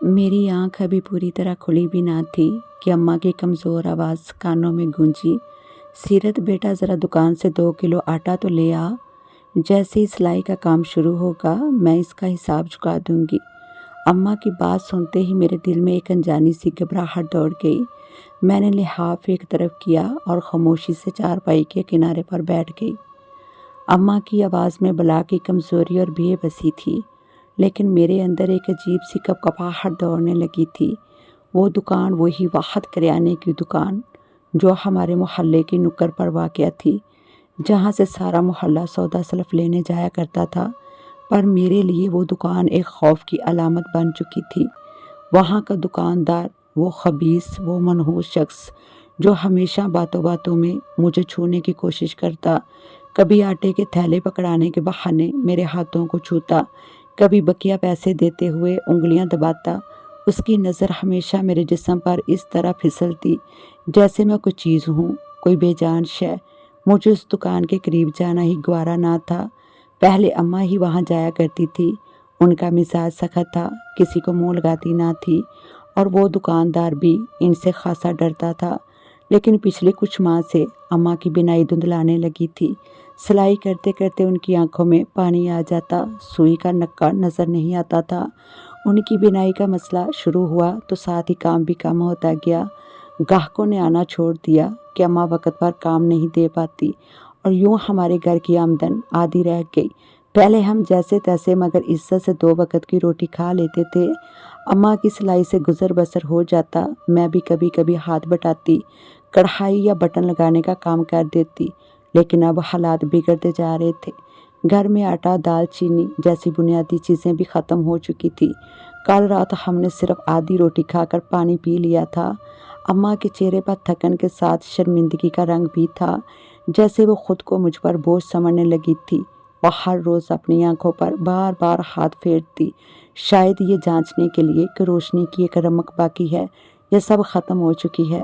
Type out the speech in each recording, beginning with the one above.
मेरी आँख अभी पूरी तरह खुली भी ना थी कि अम्मा की कमज़ोर आवाज़ कानों में गूंजी। सीरत बेटा, ज़रा दुकान से 2 किलो आटा तो ले आ। जैसे ही सिलाई का काम शुरू होगा मैं इसका हिसाब चुका दूंगी। अम्मा की बात सुनते ही मेरे दिल में एक अनजानी सी घबराहट दौड़ गई। मैंने लिहाफ एक तरफ किया और खामोशी से चारपाई के किनारे पर बैठ गई। अम्मा की आवाज़ में बला की कमज़ोरी और बेबसी थी, लेकिन मेरे अंदर एक अजीब सी कपकपाहट दौड़ने लगी थी। वो दुकान वही वाहद करियाने की दुकान जो हमारे मोहल्ले की नुक्कड़ पर वाक़या थी, जहाँ से सारा मोहल्ला सौदा सलफ लेने जाया करता था। पर मेरे लिए वो दुकान एक खौफ की अलामत बन चुकी थी। वहाँ का दुकानदार, वो खबीस, वो मनहूस शख्स जो हमेशा बातों बातों में मुझे छूने की कोशिश करता, कभी आटे के थैले पकड़ाने के बहाने मेरे हाथों को छूता, कभी बकिया पैसे देते हुए उंगलियां दबाता। उसकी नज़र हमेशा मेरे जिस्म पर इस तरह फिसलती जैसे मैं कोई चीज़ हूँ, कोई बेजान शय। मुझे उस दुकान के करीब जाना ही गवारा ना था। पहले अम्मा ही वहाँ जाया करती थी। उनका मिजाज सख्त था, किसी को मुँह लगाती ना थी, और वो दुकानदार भी इनसे खासा डरता था। लेकिन पिछले कुछ माह से अम्मा की बिनाई धुंधलाने लगी थी। सिलाई करते करते उनकी आंखों में पानी आ जाता, सुई का नक्का नज़र नहीं आता था। उनकी बिनाई का मसला शुरू हुआ तो साथ ही काम भी कम होता गया। ग्राहकों ने आना छोड़ दिया कि अम्मा वक़्त पर काम नहीं दे पाती, और यूँ हमारे घर की आमदन आधी रह गई। पहले हम जैसे तैसे मगर इज्जत से 2 वक़्त की रोटी खा लेते थे। अम्मा की सिलाई से गुज़र बसर हो जाता। मैं भी कभी कभी हाथ बटाती, कढ़ाई या बटन लगाने का काम कर देती। लेकिन अब हालात बिगड़ते जा रहे थे। घर में आटा, दाल, चीनी जैसी बुनियादी चीज़ें भी ख़त्म हो चुकी थी। कल रात हमने सिर्फ आधी रोटी खाकर पानी पी लिया था। अम्मा के चेहरे पर थकन के साथ शर्मिंदगी का रंग भी था, जैसे वो खुद को मुझ पर बोझ समझने लगी थी। वह हर रोज़ अपनी आंखों पर बार बार हाथ फेरती, शायद ये जांचने के लिए कि रोशनी की एक रमक बाकी है या सब ख़त्म हो चुकी है।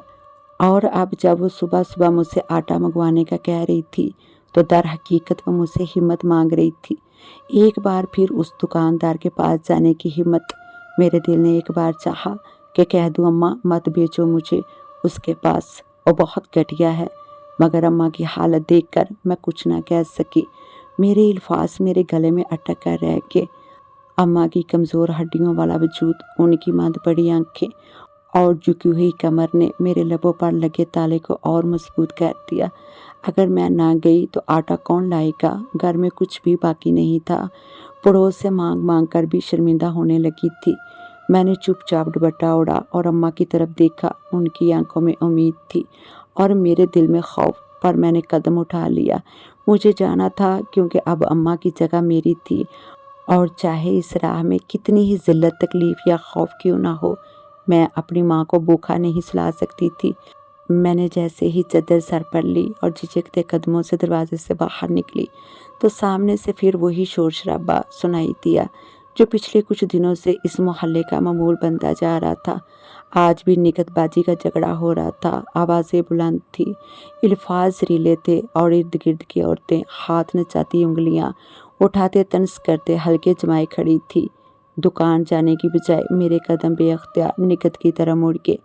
और अब जब वो सुबह सुबह मुझसे आटा मंगवाने का कह रही थी, तो दर हकीकत वो मुझसे हिम्मत मांग रही थी। एक बार फिर उस दुकानदार के पास जाने की हिम्मत। मेरे दिल ने एक बार चाहा कि कह दूं, अम्मा मत बेचो मुझे उसके पास, वो बहुत घटिया है। मगर अम्मा की हालत देखकर मैं कुछ ना कह सकी। मेरे अल्फाज मेरे गले में अटक कर रह गए। अम्मा की कमज़ोर हड्डियों वाला वजूद, उनकी मंद पड़ी आंखें और झुकी हुई कमर ने मेरे लबों पर लगे ताले को और मजबूत कर दिया। अगर मैं ना गई तो आटा कौन लाएगा? घर में कुछ भी बाकी नहीं था। पड़ोस से मांग मांग कर भी शर्मिंदा होने लगी थी। मैंने चुपचाप दुपट्टा ओढ़ा और अम्मा की तरफ देखा। उनकी आंखों में उम्मीद थी और मेरे दिल में खौफ, पर मैंने कदम उठा लिया। मुझे जाना था, क्योंकि अब अम्मा की जगह मेरी थी, और चाहे इस राह में कितनी ही जिल्लत, तकलीफ या खौफ क्यों ना हो, मैं अपनी माँ को भूखा नहीं सुला सकती थी। मैंने जैसे ही चादर सर पर ली और झिझकते कदमों से दरवाजे से बाहर निकली, तो सामने से फिर वही शोर शराबा सुनाई दिया जो पिछले कुछ दिनों से इस मोहल्ले का मामूल बनता जा रहा था। आज भी निकतबाजी का झगड़ा हो रहा था। आवाज़ें बुलंद थी, अल्फाज रीले थे, और इर्द गिर्द की औरतें हाथ नचाती, उंगलियां उठाते, तंज करते हल्के जमाए खड़ी थी। दुकान जाने की बजाय मेरे कदम बेअख्तियार निकट की तरह मुड़ के।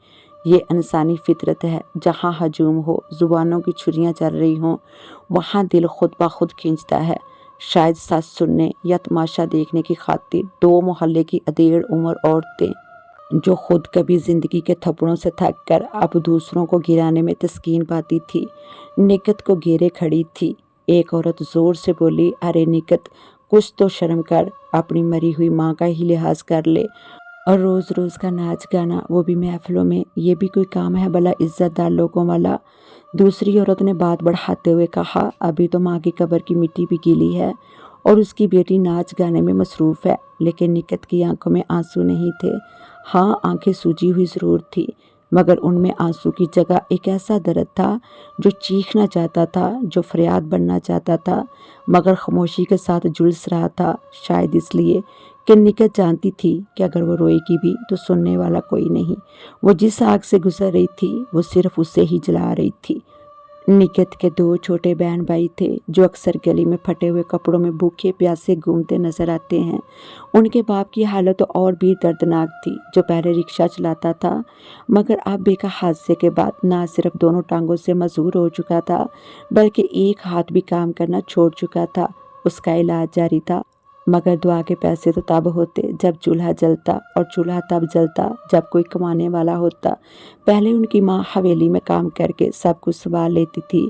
ये इंसानी फितरत है, जहाँ हजूम हो, जुबानों की छुरियाँ चल रही हों, वहाँ दिल खुद ब खुद खींचता है। शायद सच सुनने या तमाशा देखने की खातिर दो मोहल्ले की अधेड़ उम्र औरतें, जो खुद कभी जिंदगी के थप्पड़ों से थक कर अब दूसरों को गिराने में तस्कीन पाती थी, निकत को घेरे खड़ी थी। एक औरत जोर से बोली, अरे निकत, कुछ तो शर्म कर, अपनी मरी हुई माँ का ही लिहाज कर ले। और रोज़ रोज़ का नाच गाना, वो भी महफिलों में, ये भी कोई काम है भला इज्जतदार लोगों वाला? दूसरी औरत ने बात बढ़ाते हुए कहा, अभी तो माँ की कब्र की मिट्टी भी गीली है और उसकी बेटी नाच गाने में मसरूफ़ है। लेकिन निकत की आंखों में आंसू नहीं थे। हाँ, आंखें सूजी हुई ज़रूर थी, मगर उनमें आंसू की जगह एक ऐसा दर्द था जो चीखना चाहता था, जो फरियाद बनना चाहता था, मगर खामोशी के साथ झुलस रहा था। शायद इसलिए कि निकत जानती थी कि अगर वो रोएगी भी तो सुनने वाला कोई नहीं। वो जिस आग से गुजर रही थी, वो सिर्फ उसे ही जला रही थी। निकत के 2 छोटे बहन भाई थे जो अक्सर गली में फटे हुए कपड़ों में भूखे प्यासे घूमते नजर आते हैं। उनके बाप की हालत तो और भी दर्दनाक थी, जो पहले रिक्शा चलाता था मगर अब बेका हादसे के बाद ना सिर्फ दोनों टांगों से मजबूर हो चुका था बल्कि एक हाथ भी काम करना छोड़ चुका था। उसका इलाज जारी था मगर दुआ के पैसे तो तब होते जब चूल्हा जलता, और चूल्हा तब जलता जब कोई कमाने वाला होता। पहले उनकी माँ हवेली में काम करके सब कुछ संभाल लेती थी।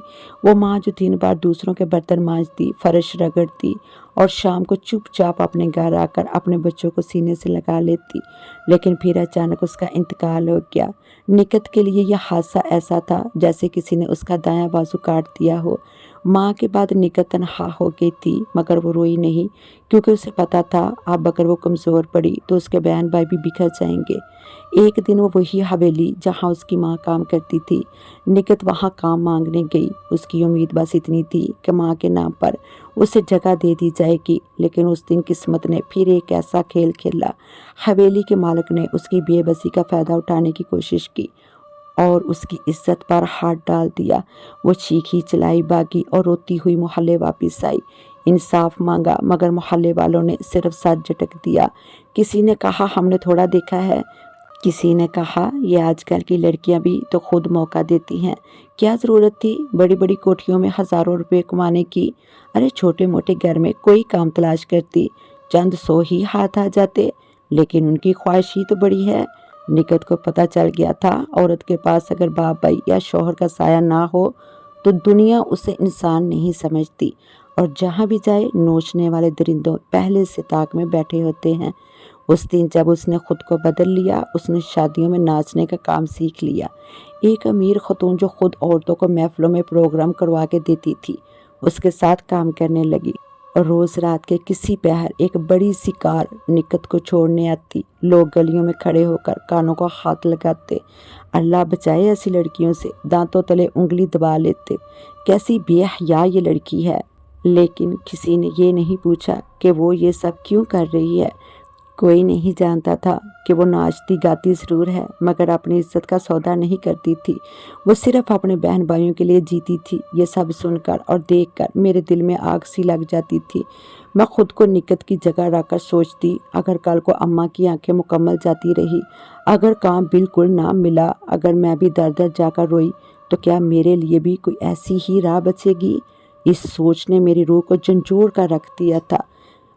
वो माँ जो 3 बार दूसरों के बर्तन मांजती, फर्श रगड़ती और शाम को चुपचाप अपने घर आकर अपने बच्चों को सीने से लगा लेती। लेकिन फिर अचानक उसका इंतकाल हो गया। निकत के लिए यह हादसा ऐसा था जैसे किसी ने उसका दायां बाजू काट दिया हो। माँ के बाद निकत तनहा हो गई थी मगर वो रोई नहीं, क्योंकि उसे पता था अब अगर वो कमज़ोर पड़ी तो उसके बहन भाई भी बिखर जाएंगे। एक दिन वो वही हवेली जहाँ उसकी माँ काम करती थी, निकत वहाँ काम मांगने गई। उसकी उम्मीद बस इतनी थी कि माँ के नाम पर उसे जगह दे दी जाएगी। लेकिन उस दिन किस्मत ने फिर एक ऐसा खेल खेला। हवेली के मालिक ने उसकी बेबसी का फ़ायदा उठाने की कोशिश की और उसकी इज्जत पर हाथ डाल दिया। वो चीखी चिल्लाई भागी और रोती हुई मोहल्ले वापस आई। इंसाफ मांगा मगर मोहल्ले वालों ने सिर्फ सर झटक दिया। किसी ने कहा हमने थोड़ा देखा है, किसी ने कहा ये आजकल की लड़कियां भी तो खुद मौका देती हैं, क्या ज़रूरत थी बड़ी बड़ी कोठियों में हज़ारों रुपए कमाने की। अरे छोटे मोटे घर में कोई काम तलाश करती, चंद 100 ही हाथ आ जाते। लेकिन उनकी ख्वाहिश ही तो बड़ी है। निकत को पता चल गया था औरत के पास अगर बाप भाई या शौहर का साया ना हो तो दुनिया उसे इंसान नहीं समझती, और जहाँ भी जाए नोचने वाले दरिंदों पहले से ताक में बैठे होते हैं। उस दिन जब उसने खुद को बदल लिया, उसने शादियों में नाचने का काम सीख लिया। एक अमीर खतून जो खुद औरतों को महफिलों में प्रोग्राम करवा के देती थी, उसके साथ काम करने लगी। और रोज रात के किसी पहर एक बड़ी सी कार निकत को छोड़ने आती। लोग गलियों में खड़े होकर कानों को हाथ लगाते, अल्लाह बचाए ऐसी लड़कियों से, दांतों तले उंगली दबा लेते। कैसी बेहया ये लड़की है। लेकिन किसी ने ये नहीं पूछा कि वो ये सब क्यों कर रही है। कोई नहीं जानता था कि वो नाचती गाती ज़रूर है मगर अपनी इज्जत का सौदा नहीं करती थी। वो सिर्फ अपने बहन भाइयों के लिए जीती थी। ये सब सुनकर और देखकर मेरे दिल में आग सी लग जाती थी। मैं खुद को निकत की जगह रखकर सोचती, अगर कल को अम्मा की आंखें मुकम्मल जाती रही, अगर काम बिल्कुल ना मिला, अगर मैं भी दर दर जाकर रोई, तो क्या मेरे लिए भी कोई ऐसी ही राह बचेगी। इस सोच ने मेरी रूह को झंझोड़ कर रख दिया था।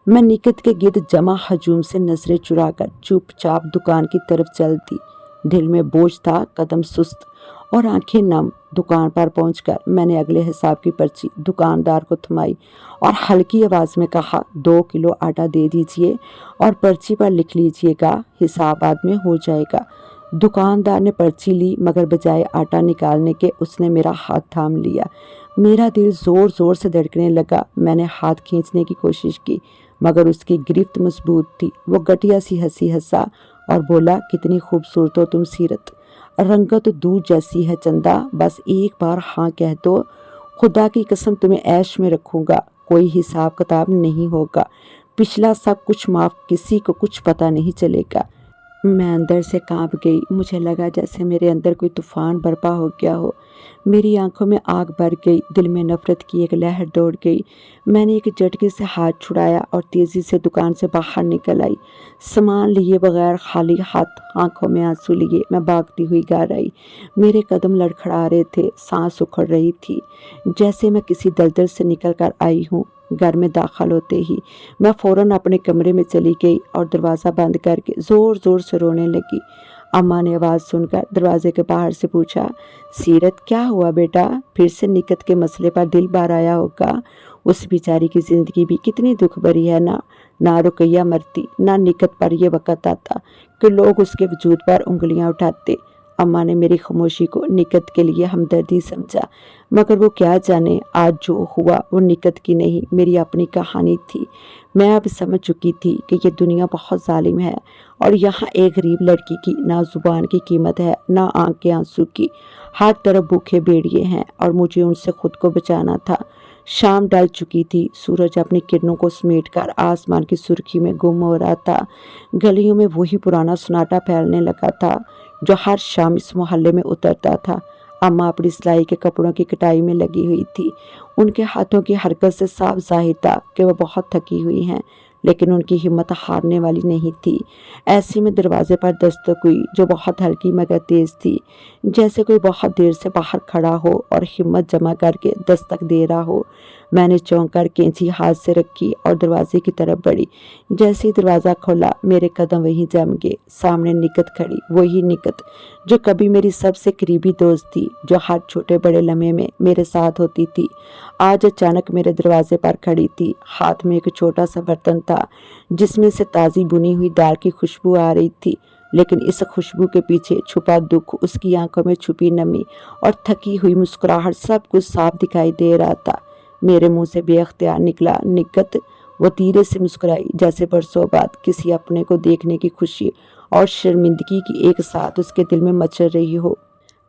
मैं निकत के गिर्द जमा हजूम से नजरें चुराकर चुपचाप दुकान की तरफ चलती। दिल में बोझ था, कदम सुस्त और आंखें नम। दुकान पर पहुंचकर मैंने अगले हिसाब की पर्ची दुकानदार को थमाई और हल्की आवाज में कहा, 2 किलो आटा दे दीजिए और पर्ची पर लिख लीजिएगा, हिसाब बाद में हो जाएगा। दुकानदार ने पर्ची ली मगर बजाय आटा निकालने के उसने मेरा हाथ थाम लिया। मेरा दिल जोर जोर से धड़कने लगा। मैंने हाथ खींचने की कोशिश की मगर उसकी गिरफ्त मजबूत थी। वो घटिया सी हंसी हंसा और बोला, कितनी खूबसूरत हो तुम सीरत, रंगत तो दूध जैसी है चंदा, बस एक बार हाँ कह दो, खुदा की कसम तुम्हें ऐश में रखूंगा, कोई हिसाब किताब नहीं होगा, पिछला सब कुछ माफ, किसी को कुछ पता नहीं चलेगा। मैं अंदर से कांप गई। मुझे लगा जैसे मेरे अंदर कोई तूफान बर्पा हो गया हो। मेरी आंखों में आग भर गई, दिल में नफरत की एक लहर दौड़ गई। मैंने एक झटके से हाथ छुड़ाया और तेजी से दुकान से बाहर निकल आई। सामान लिए बगैर खाली हाथ, आंखों में आंसू लिए मैं भागती हुई घर आई। मेरे कदम लड़खड़ा रहे थे, सांस उखड़ रही थी, जैसे मैं किसी दलदल से निकल कर आई हूँ। घर में दाखिल होते ही मैं फौरन अपने कमरे में चली गई और दरवाज़ा बंद करके ज़ोर ज़ोर से रोने लगी। अम्मा ने आवाज़ सुनकर दरवाजे के बाहर से पूछा, सीरत क्या हुआ बेटा, फिर से निकत के मसले पर दिल बार आया होगा। उस बेचारी की ज़िंदगी भी कितनी दुख भरी है ना। ना रुकैया मरती, ना निकत पर यह वक़्त आता कि लोग उसके वजूद पर उंगलियां उठाते। अम्मा ने मेरी खामोशी को निकत के लिए हमदर्दी समझा, मगर वो क्या जाने आज जो हुआ वो निकत की नहीं, मेरी अपनी कहानी थी। मैं अब समझ चुकी थी कि ये दुनिया बहुत जालिम है और यहाँ एक गरीब लड़की की ना जुबान की कीमत है, ना आंख के आंसू की। हर तरफ भूखे भेड़िए हैं और मुझे उनसे खुद को बचाना था। शाम ढल चुकी थी, सूरज अपनी किरणों को समेटकर आसमान की सुर्खी में गुम हो रहा था। गलियों में वही पुराना सन्नाटा फैलने लगा था जो हर शाम इस मोहल्ले में उतरता था। अम्मा अपनी सिलाई के कपड़ों की कटाई में लगी हुई थी। उनके हाथों की हरकत से साफ जाहिर था कि वो बहुत थकी हुई हैं, लेकिन उनकी हिम्मत हारने वाली नहीं थी। ऐसे में दरवाजे पर दस्तक हुई, जो बहुत हल्की मगर तेज थी, जैसे कोई बहुत देर से बाहर खड़ा हो और हिम्मत जमा करके दस्तक दे रहा हो। मैंने चौंक कर कैंची हाथ से रखी और दरवाजे की तरफ बढ़ी। जैसे ही दरवाज़ा खोला, मेरे कदम वहीं जम गए। सामने निकत खड़ी, वही निकत जो कभी मेरी सबसे करीबी दोस्त थी, जो हर छोटे बड़े लम्हे में मेरे साथ होती थी, आज अचानक मेरे दरवाजे पर खड़ी थी। हाथ में एक छोटा सा बर्तन था, जिसमें से ताज़ी बुनी हुई दाल की खुशबू आ रही थी, लेकिन इस खुशबू के पीछे छुपा दुख, उसकी आंखों में छुपी नमी और थकी हुई मुस्कुराहट, सब कुछ साफ दिखाई दे रहा था। मेरे मुंह से बेअख्तियार निकला, निकत। वो धीरे से मुस्कुराई, जैसे बरसों बाद किसी अपने को देखने की खुशी और शर्मिंदगी की एक साथ उसके दिल में मचल रही हो।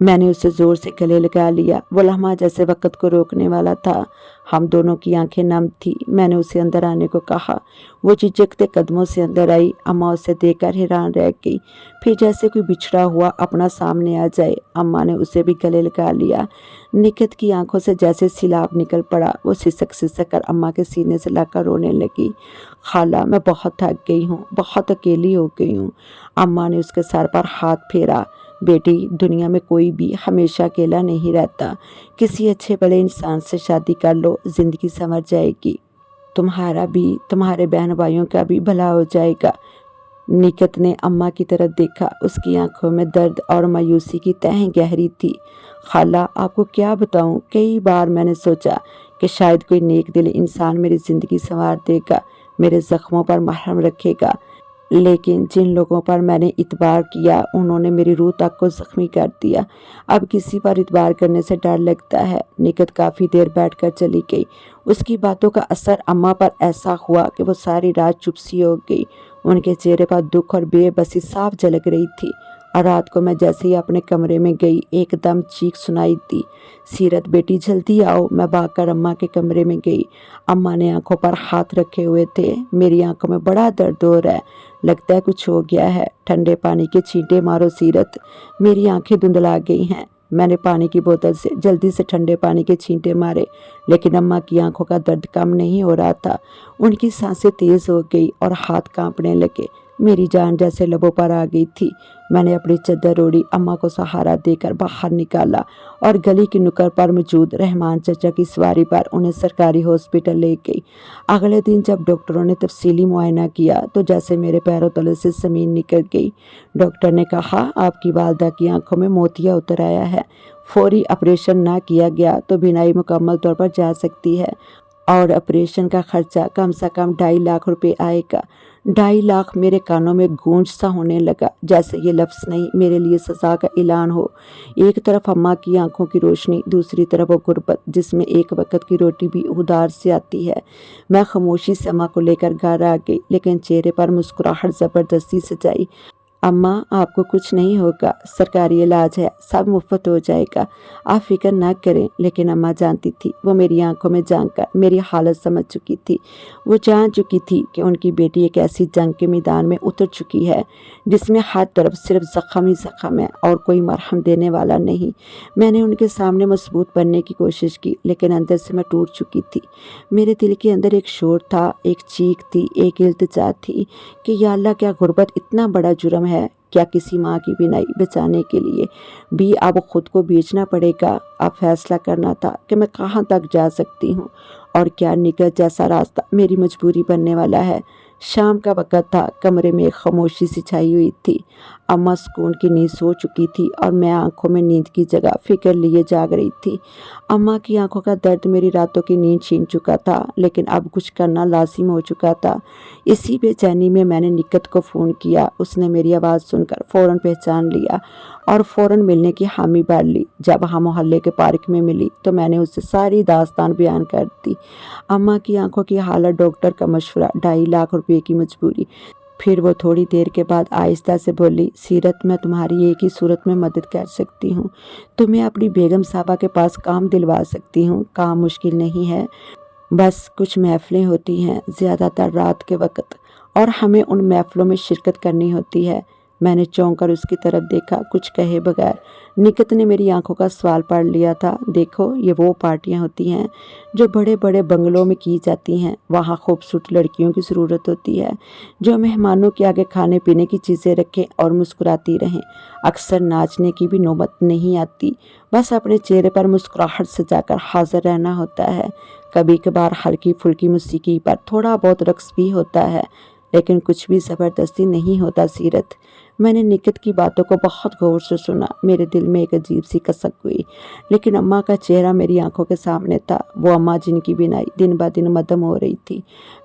मैंने उसे जोर से गले लगा लिया। वो लम्हा जैसे वक्त को रोकने वाला था। हम दोनों की आंखें नम थी। मैंने उसे अंदर आने को कहा। वो झिझकते कदमों से अंदर आई। अम्मा उसे देखकर हैरान रह गई, फिर जैसे कोई बिछड़ा हुआ अपना सामने आ जाए। अम्मा ने उसे भी गले लगा लिया। निकत की आंखों से जैसे सिलाब निकल पड़ा। वो सिसक सिसक कर अम्मा के सीने से लाकर रोने लगी। खाला, मैं बहुत थक गई हूँ, बहुत अकेली हो गई हूँ। अम्मा ने उसके सर पर हाथ फेरा। बेटी, दुनिया में कोई भी हमेशा अकेला नहीं रहता। किसी अच्छे बड़े इंसान से शादी कर लो, जिंदगी संवर जाएगी। तुम्हारा भी, तुम्हारे बहन भाइयों का भी भला हो जाएगा। निकत ने अम्मा की तरफ देखा। उसकी आंखों में दर्द और मायूसी की तह गहरी थी। खाला, आपको क्या बताऊं, कई बार मैंने सोचा कि शायद कोई नेक दिल इंसान मेरी जिंदगी संवार देगा, मेरे जख्मों पर मरहम रखेगा, लेकिन जिन लोगों पर मैंने इतबार किया, उन्होंने मेरी रूह तक को जख्मी कर दिया। अब किसी पर इतबार करने से डर लगता है। निकत काफ़ी देर बैठकर चली गई। उसकी बातों का असर अम्मा पर ऐसा हुआ कि वो सारी रात चुप सी हो गई। उनके चेहरे पर दुख और बेबसी साफ झलक रही थी। और रात को मैं जैसे ही अपने कमरे में गई, एकदम चीख सुनाई दी, सीरत बेटी जल्दी आओ। मैं भागकर अम्मा के कमरे में गई। अम्मा ने आंखों पर हाथ रखे हुए थे। मेरी आंखों में बड़ा दर्द हो रहा है, लगता है कुछ हो गया है। ठंडे पानी के छींटे मारो सीरत, मेरी आंखें धुंधला गई हैं। मैंने पानी की बोतल से जल्दी से ठंडे पानी के छींटे मारे, लेकिन अम्मा की आंखों का दर्द कम नहीं हो रहा था। उनकी सांसें तेज हो गई और हाथ कांपने लगे। मेरी जान जैसे लबों पर आ गई थी। मैंने अपनी चादर ओढ़ी, अम्मा को सहारा देकर बाहर निकाला और गली की नुक्कड़ पर मौजूद रहमान चाचा की सवारी पर उन्हें सरकारी हॉस्पिटल ले गई। अगले दिन जब डॉक्टरों ने तफसीली मुआयना किया तो जैसे मेरे पैरों तले से ज़मीन निकल गई। डॉक्टर ने कहा, आपकी वालदा की आंखों में मोतिया उतर आया है। फौरी ऑपरेशन ना किया गया तो बीनाई मुकम्मल तौर पर जा सकती है और ऑपरेशन का खर्चा कम से कम 2.5 लाख रुपए आएगा। 2.5 लाख मेरे कानों में गूंज सा होने लगा, जैसे ये लफ्ज़ नहीं, मेरे लिए सज़ा का ऐलान हो। एक तरफ अम्मा की आंखों की रोशनी, दूसरी तरफ वो गुर्बत जिसमें एक वक्त की रोटी भी उधार से आती है। मैं खामोशी से अम्मा को लेकर घर आ गई, लेकिन चेहरे पर मुस्कुराहट ज़बरदस्ती सजाई। अम्मा, आपको कुछ नहीं होगा, सरकारी इलाज है, सब मुफ्त हो जाएगा, आप फिक्र ना करें। लेकिन अम्मा जानती थी, वो मेरी आंखों में जानकर मेरी हालत समझ चुकी थी। वो जान चुकी थी कि उनकी बेटी एक ऐसी जंग के मैदान में उतर चुकी है जिसमें हर तरफ सिर्फ ज़ख्म ही ज़ख्म है और कोई मरहम देने वाला नहीं। मैंने उनके सामने मजबूत बनने की कोशिश की, लेकिन अंदर से मैं टूट चुकी थी। मेरे दिल के अंदर एक शोर था, एक चीख थी, एक इल्तिजा थी कि या अल्लाह, क्या गुर्बत इतना बड़ा जुर्म है? क्या किसी माँ की बीनाई बचाने के लिए भी अब खुद को बेचना पड़ेगा? अब फैसला करना था कि मैं कहाँ तक जा सकती हूँ और क्या निकट जैसा रास्ता मेरी मजबूरी बनने वाला है। शाम का वक्त था। कमरे में एक खामोशी सी छाई हुई थी। अम्मा सुकून की नींद सो चुकी थी और मैं आंखों में नींद की जगह फिक्र लिए जाग रही थी। अम्मा की आंखों का दर्द मेरी रातों की नींद छीन चुका था, लेकिन अब कुछ करना लाजिम हो चुका था। इसी बेचैनी में मैंने निकत को फ़ोन किया। उसने मेरी आवाज़ सुनकर फ़ौरन पहचान लिया और फ़ौरन मिलने की हामी भर ली। जब हम मोहल्ले के पार्क में मिली तो मैंने उससे सारी दास्तान बयान कर दी। अम्मा की आंखों की हालत, डॉक्टर का मशवरा, 2.5 लाख रुपए की मजबूरी। फिर वो थोड़ी देर के बाद आहिस्ता से बोली, सीरत, मैं तुम्हारी एक ही सूरत में मदद कर सकती हूँ। तुम्हें अपनी बेगम साहबा के पास काम दिलवा सकती हूँ। काम मुश्किल नहीं है, बस कुछ महफिलें होती हैं, ज़्यादातर रात के वक्त, और हमें उन महफिलों में शिरकत करनी होती है। میں نے چونک کر اس کی طرف دیکھا، کچھ کہے بغیر۔ نکت نے میری آنکھوں کا سوال پڑھ لیا تھا۔ دیکھو، یہ وہ پارٹیاں ہوتی ہیں جو بڑے بڑے بنگلوں میں کی جاتی ہیں۔ وہاں خوبصورت لڑکیوں کی ضرورت ہوتی ہے جو مہمانوں کے آگے کھانے پینے کی چیزیں رکھیں اور مسکراتی رہیں۔ اکثر ناچنے کی بھی نوبت نہیں آتی، بس اپنے چہرے پر مسکراہٹ سجا کر حاضر رہنا ہوتا ہے۔ کبھی کبھار ہلکی پھلکی موسیقی پر تھوڑا بہت رقص بھی ہوتا ہے، لیکن کچھ بھی زبردستی نہیں ہوتا سیرت۔ میں نے نکت کی باتوں کو بہت غور سے سنا۔ میرے دل میں ایک عجیب سی کسک ہوئی، لیکن اماں کا چہرہ میری آنکھوں کے سامنے تھا، وہ اماں جن کی بینائی دن بہ دن مدھم ہو رہی تھی۔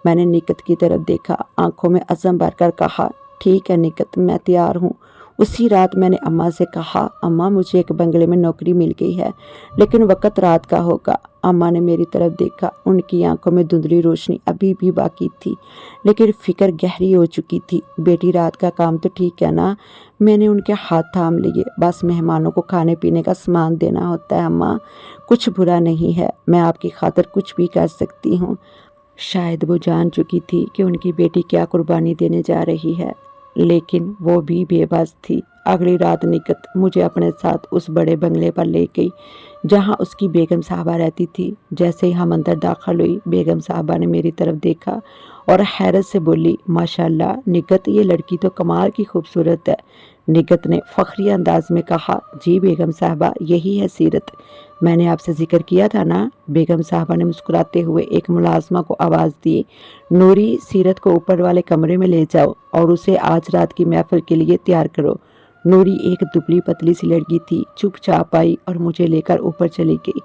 میں نے نکت کی طرف دیکھا، آنکھوں میں عزم بھر کر کہا، ٹھیک ہے نکت، میں تیار ہوں۔ اسی رات میں نے اماں سے کہا، اماں مجھے ایک بنگلے میں نوکری مل گئی ہے، لیکن وقت رات کا ہوگا۔ اماں نے میری طرف دیکھا، ان کی آنکھوں میں دھندلی روشنی ابھی بھی باقی تھی، لیکن فکر گہری ہو چکی تھی۔ بیٹی رات کا کام تو ٹھیک ہے نا؟ میں نے ان کے ہاتھ تھام لیے۔ بس مہمانوں کو کھانے پینے کا سامان دینا ہوتا ہے اماں، کچھ برا نہیں ہے، میں آپ کی خاطر کچھ بھی کر سکتی ہوں۔ شاید وہ جان چکی تھی کہ ان کی بیٹی کیا قربانی دینے جا رہی ہے، لیکن وہ بھی بے بس تھی۔ اگلی رات نکت مجھے اپنے ساتھ اس بڑے بنگلے پر لے گئی جہاں اس کی بیگم صاحبہ رہتی تھی۔ جیسے ہی ہم اندر داخل ہوئی، بیگم صاحبہ نے میری طرف دیکھا اور حیرت سے بولی، ماشاءاللہ نکت، یہ لڑکی تو کمال کی خوبصورت ہے۔ نکت نے فخری انداز میں کہا، جی بیگم صاحبہ، یہی ہے سیرت، میں نے آپ سے ذکر کیا تھا نا۔ بیگم صاحبہ نے مسکراتے ہوئے ایک ملازمہ کو آواز دی، نوری، سیرت کو اوپر والے کمرے میں لے جاؤ اور اسے آج رات کی محفل کے لیے تیار کرو۔ نوری ایک دبلی پتلی سی لڑکی تھی، چپ چاپ آئی اور مجھے لے کر اوپر چلی گئی۔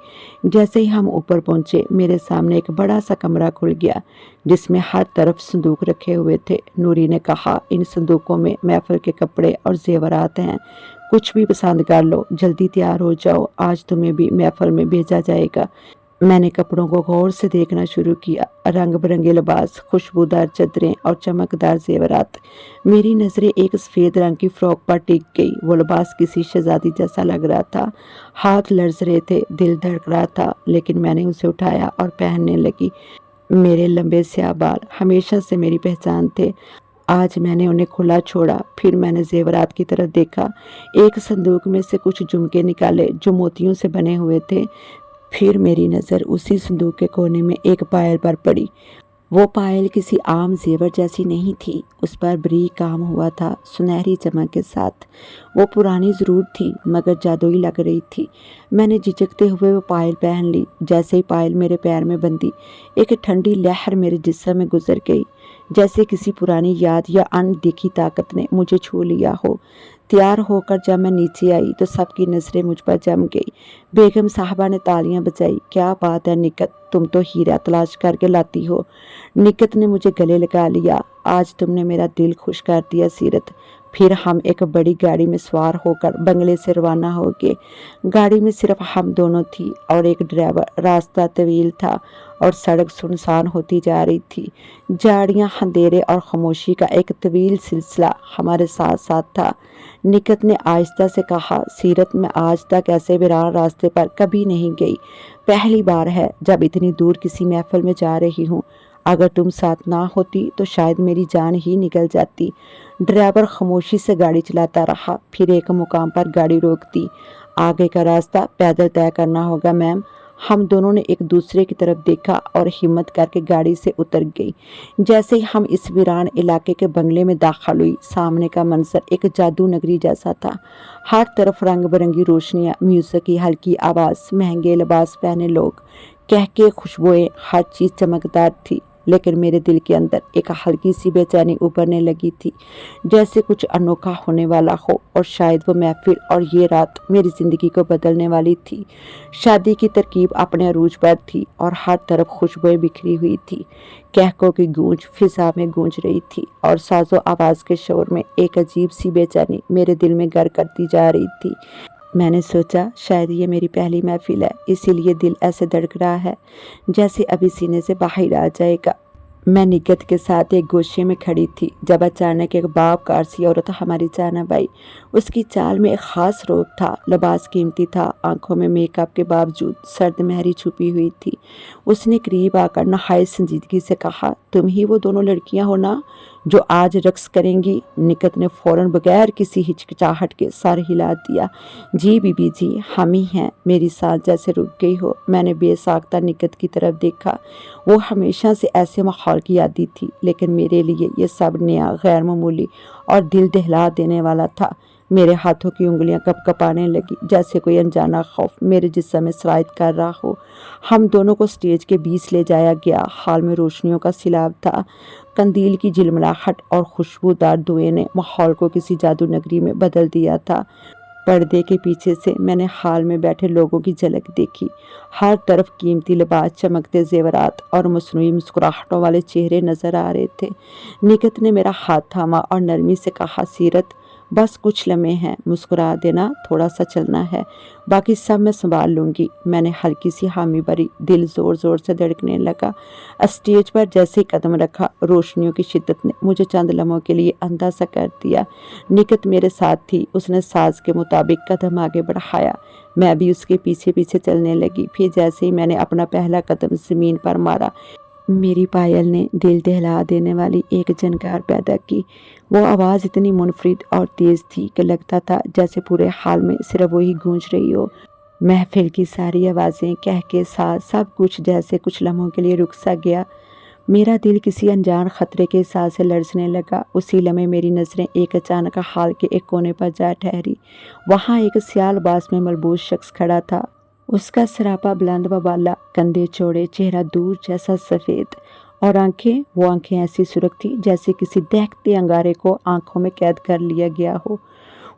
جیسے ہی ہم اوپر پہنچے، میرے سامنے ایک بڑا سا کمرہ کھل گیا جس میں ہر طرف صندوق رکھے ہوئے تھے۔ نوری نے کہا، ان صندوقوں میں محفل کے کپڑے اور زیورات ہیں، کچھ بھی پسند کر لو، جلدی تیار ہو جاؤ، آج تمہیں بھی محفل میں بھیجا جائے گا۔ میں نے کپڑوں کو غور سے دیکھنا شروع کیا، رنگ برنگے لباس، خوشبودار چادریں اور چمکدار زیورات۔ میری نظریں ایک سفید رنگ کی فراک پر ٹک گئی، وہ لباس کسی شہزادی جیسا لگ رہا تھا۔ ہاتھ لرز رہے تھے، دل دھڑک رہا تھا، لیکن میں نے اسے اٹھایا اور پہننے لگی۔ میرے لمبے سیاہ بال ہمیشہ سے میری پہچان تھے، آج میں نے انہیں کھلا چھوڑا۔ پھر میں نے زیورات کی طرف دیکھا، ایک صندوق میں سے کچھ جھمکے نکالے جو موتیوں سے بنے ہوئے تھے۔ پھر میری نظر اسی صندوق کے کونے میں ایک پائل پر پڑی۔ وہ پائل کسی عام زیور جیسی نہیں تھی، اس پر بریک کام ہوا تھا، سنہری چمک کے ساتھ۔ وہ پرانی ضرور تھی مگر جادوئی لگ رہی تھی۔ میں نے جھجکتے ہوئے وہ پائل پہن لی۔ جیسے ہی پائل میرے پیر میں بندھی، ایک ٹھنڈی لہر میرے جسم میں گزر گئی، جیسے کسی پرانی یاد یا ان دیکھی طاقت نے مجھے چھو لیا ہو۔ تیار ہو کر جب میں نیچے آئی تو سب کی نظریں مجھ پر جم گئی۔ بیگم صاحبہ نے تالیاں بجائی، کیا بات ہے نکت، تم تو ہیرا تلاش کر کے لاتی ہو۔ نکت نے مجھے گلے لگا لیا، آج تم نے میرا دل خوش کر دیا سیرت۔ پھر ہم ایک بڑی گاڑی میں سوار ہو کر بنگلے سے روانہ ہو گئے۔ گاڑی میں صرف ہم دونوں تھی اور ایک ڈرائیور۔ راستہ طویل تھا اور سڑک سنسان ہوتی جا رہی تھی۔ جھاڑیاں، اندھیرے اور خاموشی کا ایک طویل سلسلہ ہمارے ساتھ ساتھ تھا۔ نکت نے آہستہ سے کہا، سیرت، میں آج تک ایسے ویران راستے پر کبھی نہیں گئی، پہلی بار ہے جب اتنی دور کسی محفل میں جا رہی ہوں۔ اگر تم ساتھ نہ ہوتی تو شاید میری جان ہی نکل جاتی۔ ڈرائیور خاموشی سے گاڑی چلاتا رہا، پھر ایک مقام پر گاڑی روک دی۔ آگے کا راستہ پیدل طے کرنا ہوگا میم۔ ہم دونوں نے ایک دوسرے کی طرف دیکھا اور ہمت کر کے گاڑی سے اتر گئی۔ جیسے ہی ہم اس ویران علاقے کے بنگلے میں داخل ہوئی، سامنے کا منظر ایک جادو نگری جیسا تھا۔ ہر طرف رنگ برنگی روشنیاں، میوزک کی ہلکی آواز، مہنگے لباس پہنے لوگ، کہکے، خوشبوئیں، ہر چیز چمکدار تھی۔ لیکن میرے دل کے اندر ایک ہلکی سی بے چینی ابھرنے لگی تھی، جیسے کچھ انوکھا ہونے والا ہو، اور شاید وہ محفل اور یہ رات میری زندگی کو بدلنے والی تھی۔ شادی کی ترکیب اپنے عروج پر تھی اور ہر طرف خوشبوئیں بکھری ہوئی تھی، کہکوں کی گونج فضا میں گونج رہی تھی اور ساز و آواز کے شور میں ایک عجیب سی بے چینی میرے دل میں گھر کرتی جا رہی تھی۔ میں نے سوچا شاید یہ میری پہلی محفل ہے، اسی لیے دل ایسے دھڑک رہا ہے جیسے ابھی سینے سے باہر آ جائے گا۔ میں نکت کے ساتھ ایک گوشے میں کھڑی تھی جب اچانک ایک باوقار سی عورت ہماری جانب آئی۔ اس کی چال میں ایک خاص روب تھا، لباس قیمتی تھا، آنکھوں میں میک اپ کے باوجود سرد مہری چھپی ہوئی تھی۔ اس نے قریب آ کر نہایت سنجیدگی سے کہا، تم ہی وہ دونوں لڑکیاں ہو نا जो आज रक्स करेंगी। निकत ने फौरन बगैर किसी हिचकिचाहट के सर हिला दिया। जी बीबी जी, हम ही हैं। मेरी सांस जैसे रुक गई हो। मैंने बेसाख्ता निकत की तरफ देखा। वो हमेशा से ऐसे माहौल की आदी थी, लेकिन मेरे लिए ये सब नया, गैर मामूली और दिल दहला देने वाला था। मेरे हाथों की उंगलियां कपकपाने लगी, जैसे कोई अनजाना खौफ मेरे जिस्म में सरायत कर रहा हो। हम दोनों को स्टेज के बीच ले जाया गया। हॉल में रोशनियों का सैलाब था। कंदील की झिलमिलाहट और खुशबूदार धुएं ने माहौल को किसी जादू नगरी में बदल दिया था। पर्दे के पीछे से मैंने हॉल में बैठे लोगों की झलक देखी। हर तरफ कीमती लिबास, चमकते जेवरात और मसनूई मुस्कुराहटों वाले चेहरे नजर आ रहे थे। निकत ने मेरा हाथ थामा और नरमी से कहा, सीरत, बस कुछ लम्हे हैं, मुस्कुरा देना, थोड़ा सा चलना है, बाकी सब मैं संभाल लूँगी। मैंने हल्की सी हामी भरी। दिल ज़ोर ज़ोर से धड़कने लगा। स्टेज पर जैसे ही कदम रखा, रोशनियों की शिद्दत ने मुझे चंद लम्हों के लिए अंधा सा कर दिया। निकत मेरे साथ थी। उसने साज के मुताबिक कदम आगे बढ़ाया। मैं भी उसके पीछे पीछे चलने लगी। फिर जैसे ही मैंने अपना पहला कदम ज़मीन पर मारा, मेरी पायल ने दिल दहला देने वाली एक झनकार पैदा की। वो आवाज़ इतनी मुनफरिद और तेज़ थी कि लगता था जैसे पूरे हाल में सिर्फ वही गूंज रही हो। महफिल की सारी आवाज़ें, कह के साथ सब कुछ जैसे कुछ लम्हों के लिए रुक सा गया। मेरा दिल किसी अनजान खतरे के एहसास से लरसने लगा। उसी लम्हे मेरी नज़रें एक अचानक हाल के एक कोने पर जा ठहरी। वहाँ एक सियाह लिबास में मलबूस शख्स खड़ा था। उसका सरापा बुलंद व बाला, कंधे चौड़े, चेहरा दूर जैसा सफ़ेद और वो आंखें ऐसी सुर्ख थी जैसे किसी दहकते अंगारे को आंखों में कैद कर लिया गया हो।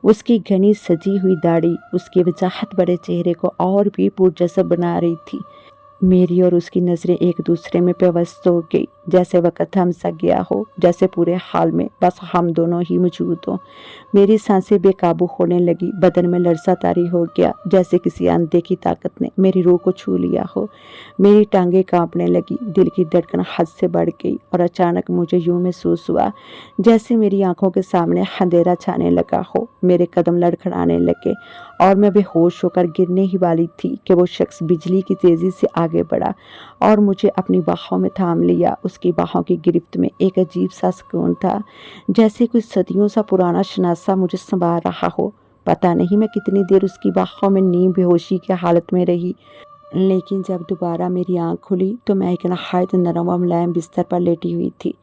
उसकी घनी सजी हुई दाढ़ी उसके वजाहत बड़े चेहरे को और भी पुरजज़ब बना रही थी। मेरी और उसकी नज़रें एक दूसरे में पेवस्त हो गई, जैसे वक़्त थम सा गया हो, जैसे पूरे हाल में बस हम दोनों ही मौजूद हों। मेरी सांसें बेकाबू होने लगी। बदन में लरसा तारी हो गया, जैसे किसी अनदेखी ताकत ने मेरी रूह को छू लिया हो। मेरी टांगें कांपने लगी, दिल की धड़कन हद से बढ़ गई और अचानक मुझे यूं महसूस हुआ जैसे मेरी आंखों के सामने अंधेरा छाने लगा हो। मेरे कदम लड़खड़ाने लगे और मैं बेहोश होकर गिरने ही वाली थी कि वो शख्स बिजली की तेज़ी से आगे बढ़ा और मुझे अपनी बाहों में थाम लिया। उसकी बाहों की गिरफ्त में एक अजीब सा सुकून था, जैसे कोई सदियों सा पुराना शनासा मुझे संभाल रहा हो। पता नहीं मैं कितनी देर उसकी बाहों में नीम बेहोशी की हालत में रही, लेकिन जब दोबारा मेरी आंख खुली तो मैं एक नहायत नरम व मुलायम बिस्तर पर लेटी हुई थी।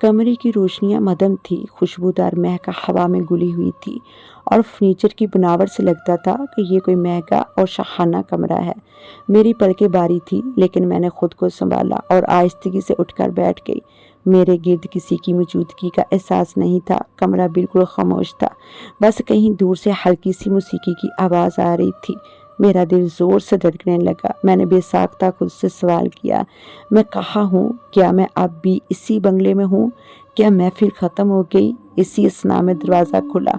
कमरे की रोशनियां मदम थी, खुशबूदार महक हवा में घुली हुई थी और फर्नीचर की बनावट से लगता था कि ये कोई महंगा और शाहाना कमरा है। मेरी पलकें बारी थी, लेकिन मैंने खुद को संभाला और आहिस्तगी से उठकर बैठ गई। मेरे गिर्द किसी की मौजूदगी का एहसास नहीं था। कमरा बिल्कुल खामोश था, बस कहीं दूर से हल्की सी मौसीकी की आवाज़ आ रही थी। मेरा दिल ज़ोर से धड़कने लगा। मैंने बेसाख्ता खुद से सवाल किया, मैं कहाँ हूँ? क्या मैं अब भी इसी बंगले में हूँ? क्या महफिल ख़त्म हो गई? इसी असना में दरवाज़ा खुला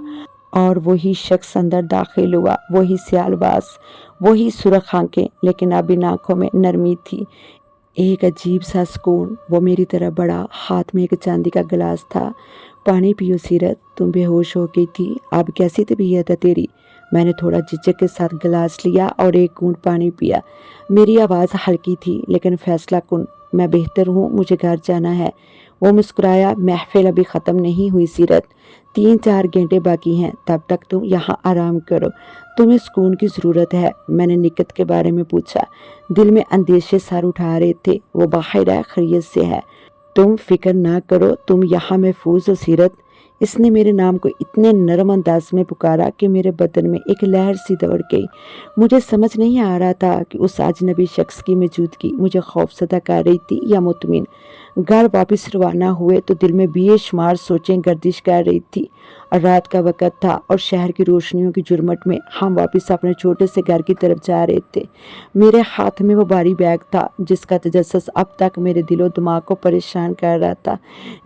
और वही शख्स अंदर दाखिल हुआ। वही सियालबास, वही सुर्ख आंखें, लेकिन अब इन आंखों में नरमी थी, एक अजीब सा सुकून। वो मेरी तरफ बढ़ा। हाथ में एक चांदी का गिलास था। पानी पियो सीरत, तुम बेहोश हो गई थी, अब कैसी तबीयत है तेरी? मैंने थोड़ा झिझक के साथ गिलास लिया और एक घूंट पानी पिया। मेरी आवाज़ हल्की थी लेकिन फैसला कुन। मैं बेहतर हूँ, मुझे घर जाना है। वो मुस्कुराया, महफिल अभी ख़त्म नहीं हुई सीरत, 3-4 घंटे बाकी हैं, तब तक तुम यहाँ आराम करो, तुम्हें सुकून की ज़रूरत है। मैंने निकत के बारे में पूछा। दिल में अंदेशे सर उठा रहे थे। वो बाहर है, खैरियत से है, तुम फिक्र ना करो, तुम यहाँ महफूज हो सीरत। इसने मेरे नाम को इतने नरम अंदाज में पुकारा कि मेरे बदन में एक लहर सी दौड़ गई। मुझे समझ नहीं आ रहा था कि उस अजनबी शख्स की मौजूदगी मुझे खौफजदा कर रही थी या मुतमिन। घर वापस रवाना हुए तो दिल में बेशुमार सोचें गर्दिश कर रही थी। रात का वक़्त था और शहर की रोशनियों की जुर्मट में हम वापस अपने छोटे से घर की तरफ जा रहे थे। मेरे हाथ में वो भारी बैग था जिसका तजस्सुस अब तक मेरे दिलो दिमाग को परेशान कर रहा था।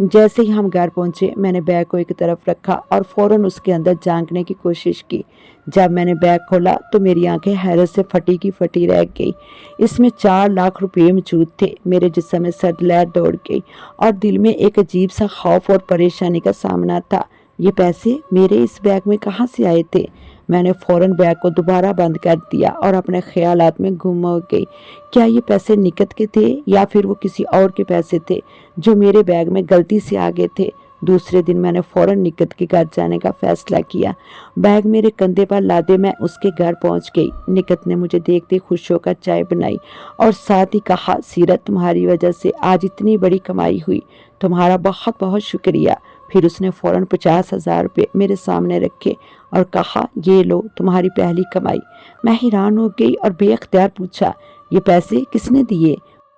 जैसे ही हम घर पहुंचे, मैंने बैग को एक तरफ रखा और फ़ौरन उसके अंदर झांकने की कोशिश की। जब मैंने बैग खोला तो मेरी आंखें हैरत से फटी की फटी रह गई। इसमें 4 लाख रुपये मौजूद थे। मेरे जिस्म में सर्द लहर दौड़ गई और दिल में एक अजीब सा खौफ और परेशानी का सामना था। ये पैसे मेरे इस बैग में कहाँ से आए थे? मैंने फ़ौरन बैग को दोबारा बंद कर दिया और अपने ख्यालात में गुम हो गई। क्या ये पैसे निकत के थे या फिर वो किसी और के पैसे थे जो मेरे बैग में गलती से आ गए थे? दूसरे दिन मैंने फौरन निकट के घर जाने का फैसला किया। बैग मेरे कंधे पर लादे मैं उसके घर पहुंच गई। निकट ने मुझे देखते खुश होकर चाय बनाई और साथ ही कहा, सीरत, तुम्हारी वजह से आज इतनी बड़ी कमाई हुई, तुम्हारा बहुत बहुत शुक्रिया। फिर उसने फौरन 50,000 रुपये मेरे सामने रखे और कहा, ये लो तुम्हारी पहली कमाई। मैं हैरान हो गई और बेअख्तियार पूछा, ये पैसे किसने दिए?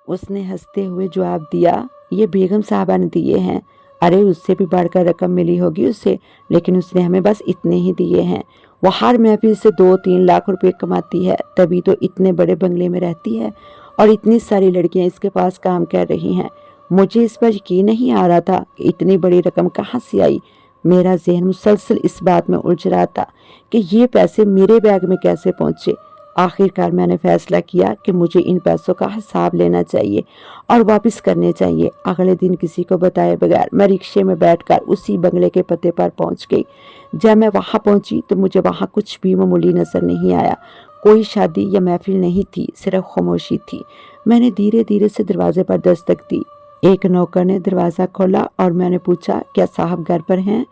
उसने हंसते हुए जवाब दिया, ये बेगम साहबा ने दिए हैं। अरे, उससे भी बढ़कर रकम मिली होगी उसे, लेकिन उसने हमें बस इतने ही दिए हैं। वो हर महफिल से 2-3 लाख रुपए कमाती है, तभी तो इतने बड़े बंगले में रहती है और इतनी सारी लड़कियां इसके पास काम कर रही हैं। मुझे इस पर यकीन नहीं आ रहा था कि इतनी बड़ी रकम कहाँ से आई। मेरा जहन मुसलसल इस बात में उलझ रहा था कि ये पैसे मेरे बैग में कैसे पहुंचे। आखिरकार मैंने फैसला किया कि मुझे इन पैसों का हिसाब लेना चाहिए और वापस करने चाहिए। अगले दिन किसी को बताए बगैर मैं रिक्शे में बैठकर उसी बंगले के पते पर पहुंच गई। जब मैं वहां पहुंची तो मुझे वहां कुछ भी मामूली नजर नहीं आया। कोई शादी या महफिल नहीं थी, सिर्फ खामोशी थी। मैंने धीरे धीरे से दरवाजे पर दस्तक दी। एक नौकर ने दरवाज़ा खोला और मैंने पूछा, क्या साहब घर पर हैं?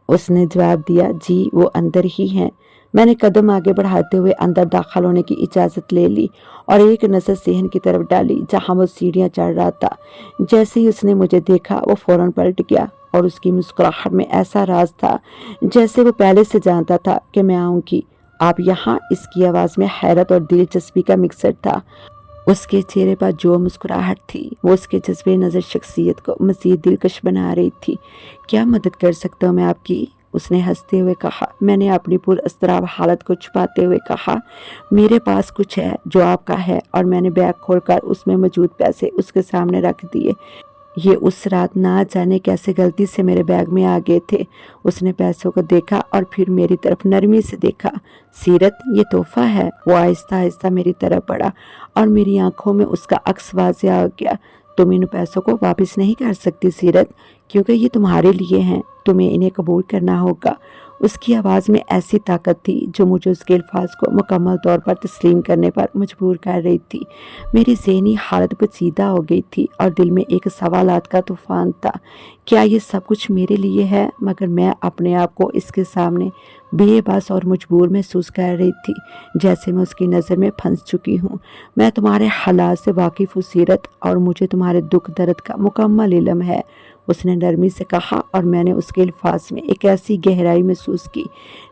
उसने जवाब दिया, जी वो अंदर ही हैं। मैंने कदम आगे बढ़ाते हुए अंदर दाखिल होने की इजाज़त ले ली और एक नज़र सेहन की तरफ डाली जहां वो सीढ़ियां चढ़ रहा था। जैसे ही उसने मुझे देखा वो फौरन पलट गया और उसकी मुस्कुराहट में ऐसा राज था जैसे वो पहले से जानता था कि मैं आऊँगी। आप यहाँ? इसकी आवाज़ में हैरत और दिलचस्पी का मिक्सर था। उसके चेहरे पर जो मुस्कुराहट थी वो उसके जज्बे नज़र शख्सियत को मज़ीद दिलकश बना रही थी। क्या मदद कर सकता हूँ मैं आपकी? उसने हंसते हुए कहा। मैंने अपनी पुरअस्तराब हालत को छुपाते हुए कहा, मेरे पास कुछ है जो आपका है। और मैंने बैग खोलकर उसमें मौजूद पैसे उसके सामने रख दिए। ये उस रात ना जाने कैसे गलती से मेरे बैग में आ गए थे। उसने पैसों को देखा और फिर मेरी तरफ नरमी से देखा। सीरत, ये तोहफा है। वो आहिस्ता आहिस्ता मेरी तरफ बढ़ा और मेरी आंखों में उसका अक्स वाज़िह हो गया। तुम इन पैसों को वापस नहीं कर सकती सीरत, क्योंकि ये तुम्हारे लिए हैं। तुम्हें इन्हें कबूल करना होगा। उसकी आवाज़ में ऐसी ताकत थी जो मुझे उसके अल्फाज को मुकम्मल तौर पर तस्लीम करने पर मजबूर कर रही थी। मेरी ज़हनी हालत पेचीदा हो गई थी और दिल में एक सवालात का तूफान था। क्या ये सब कुछ मेरे लिए है? मगर मैं अपने आप को इसके सामने बेबस और मजबूर महसूस कर रही थी, जैसे मैं उसकी नज़र में फंस चुकी हूँ। मैं तुम्हारे हालात से वाकिफ़ हूँ सीरत, और मुझे तुम्हारे दुख दर्द का मुकम्मल इल्म है। उसने नरमी से कहा और मैंने उसके अल्फाज में एक ऐसी गहराई महसूस की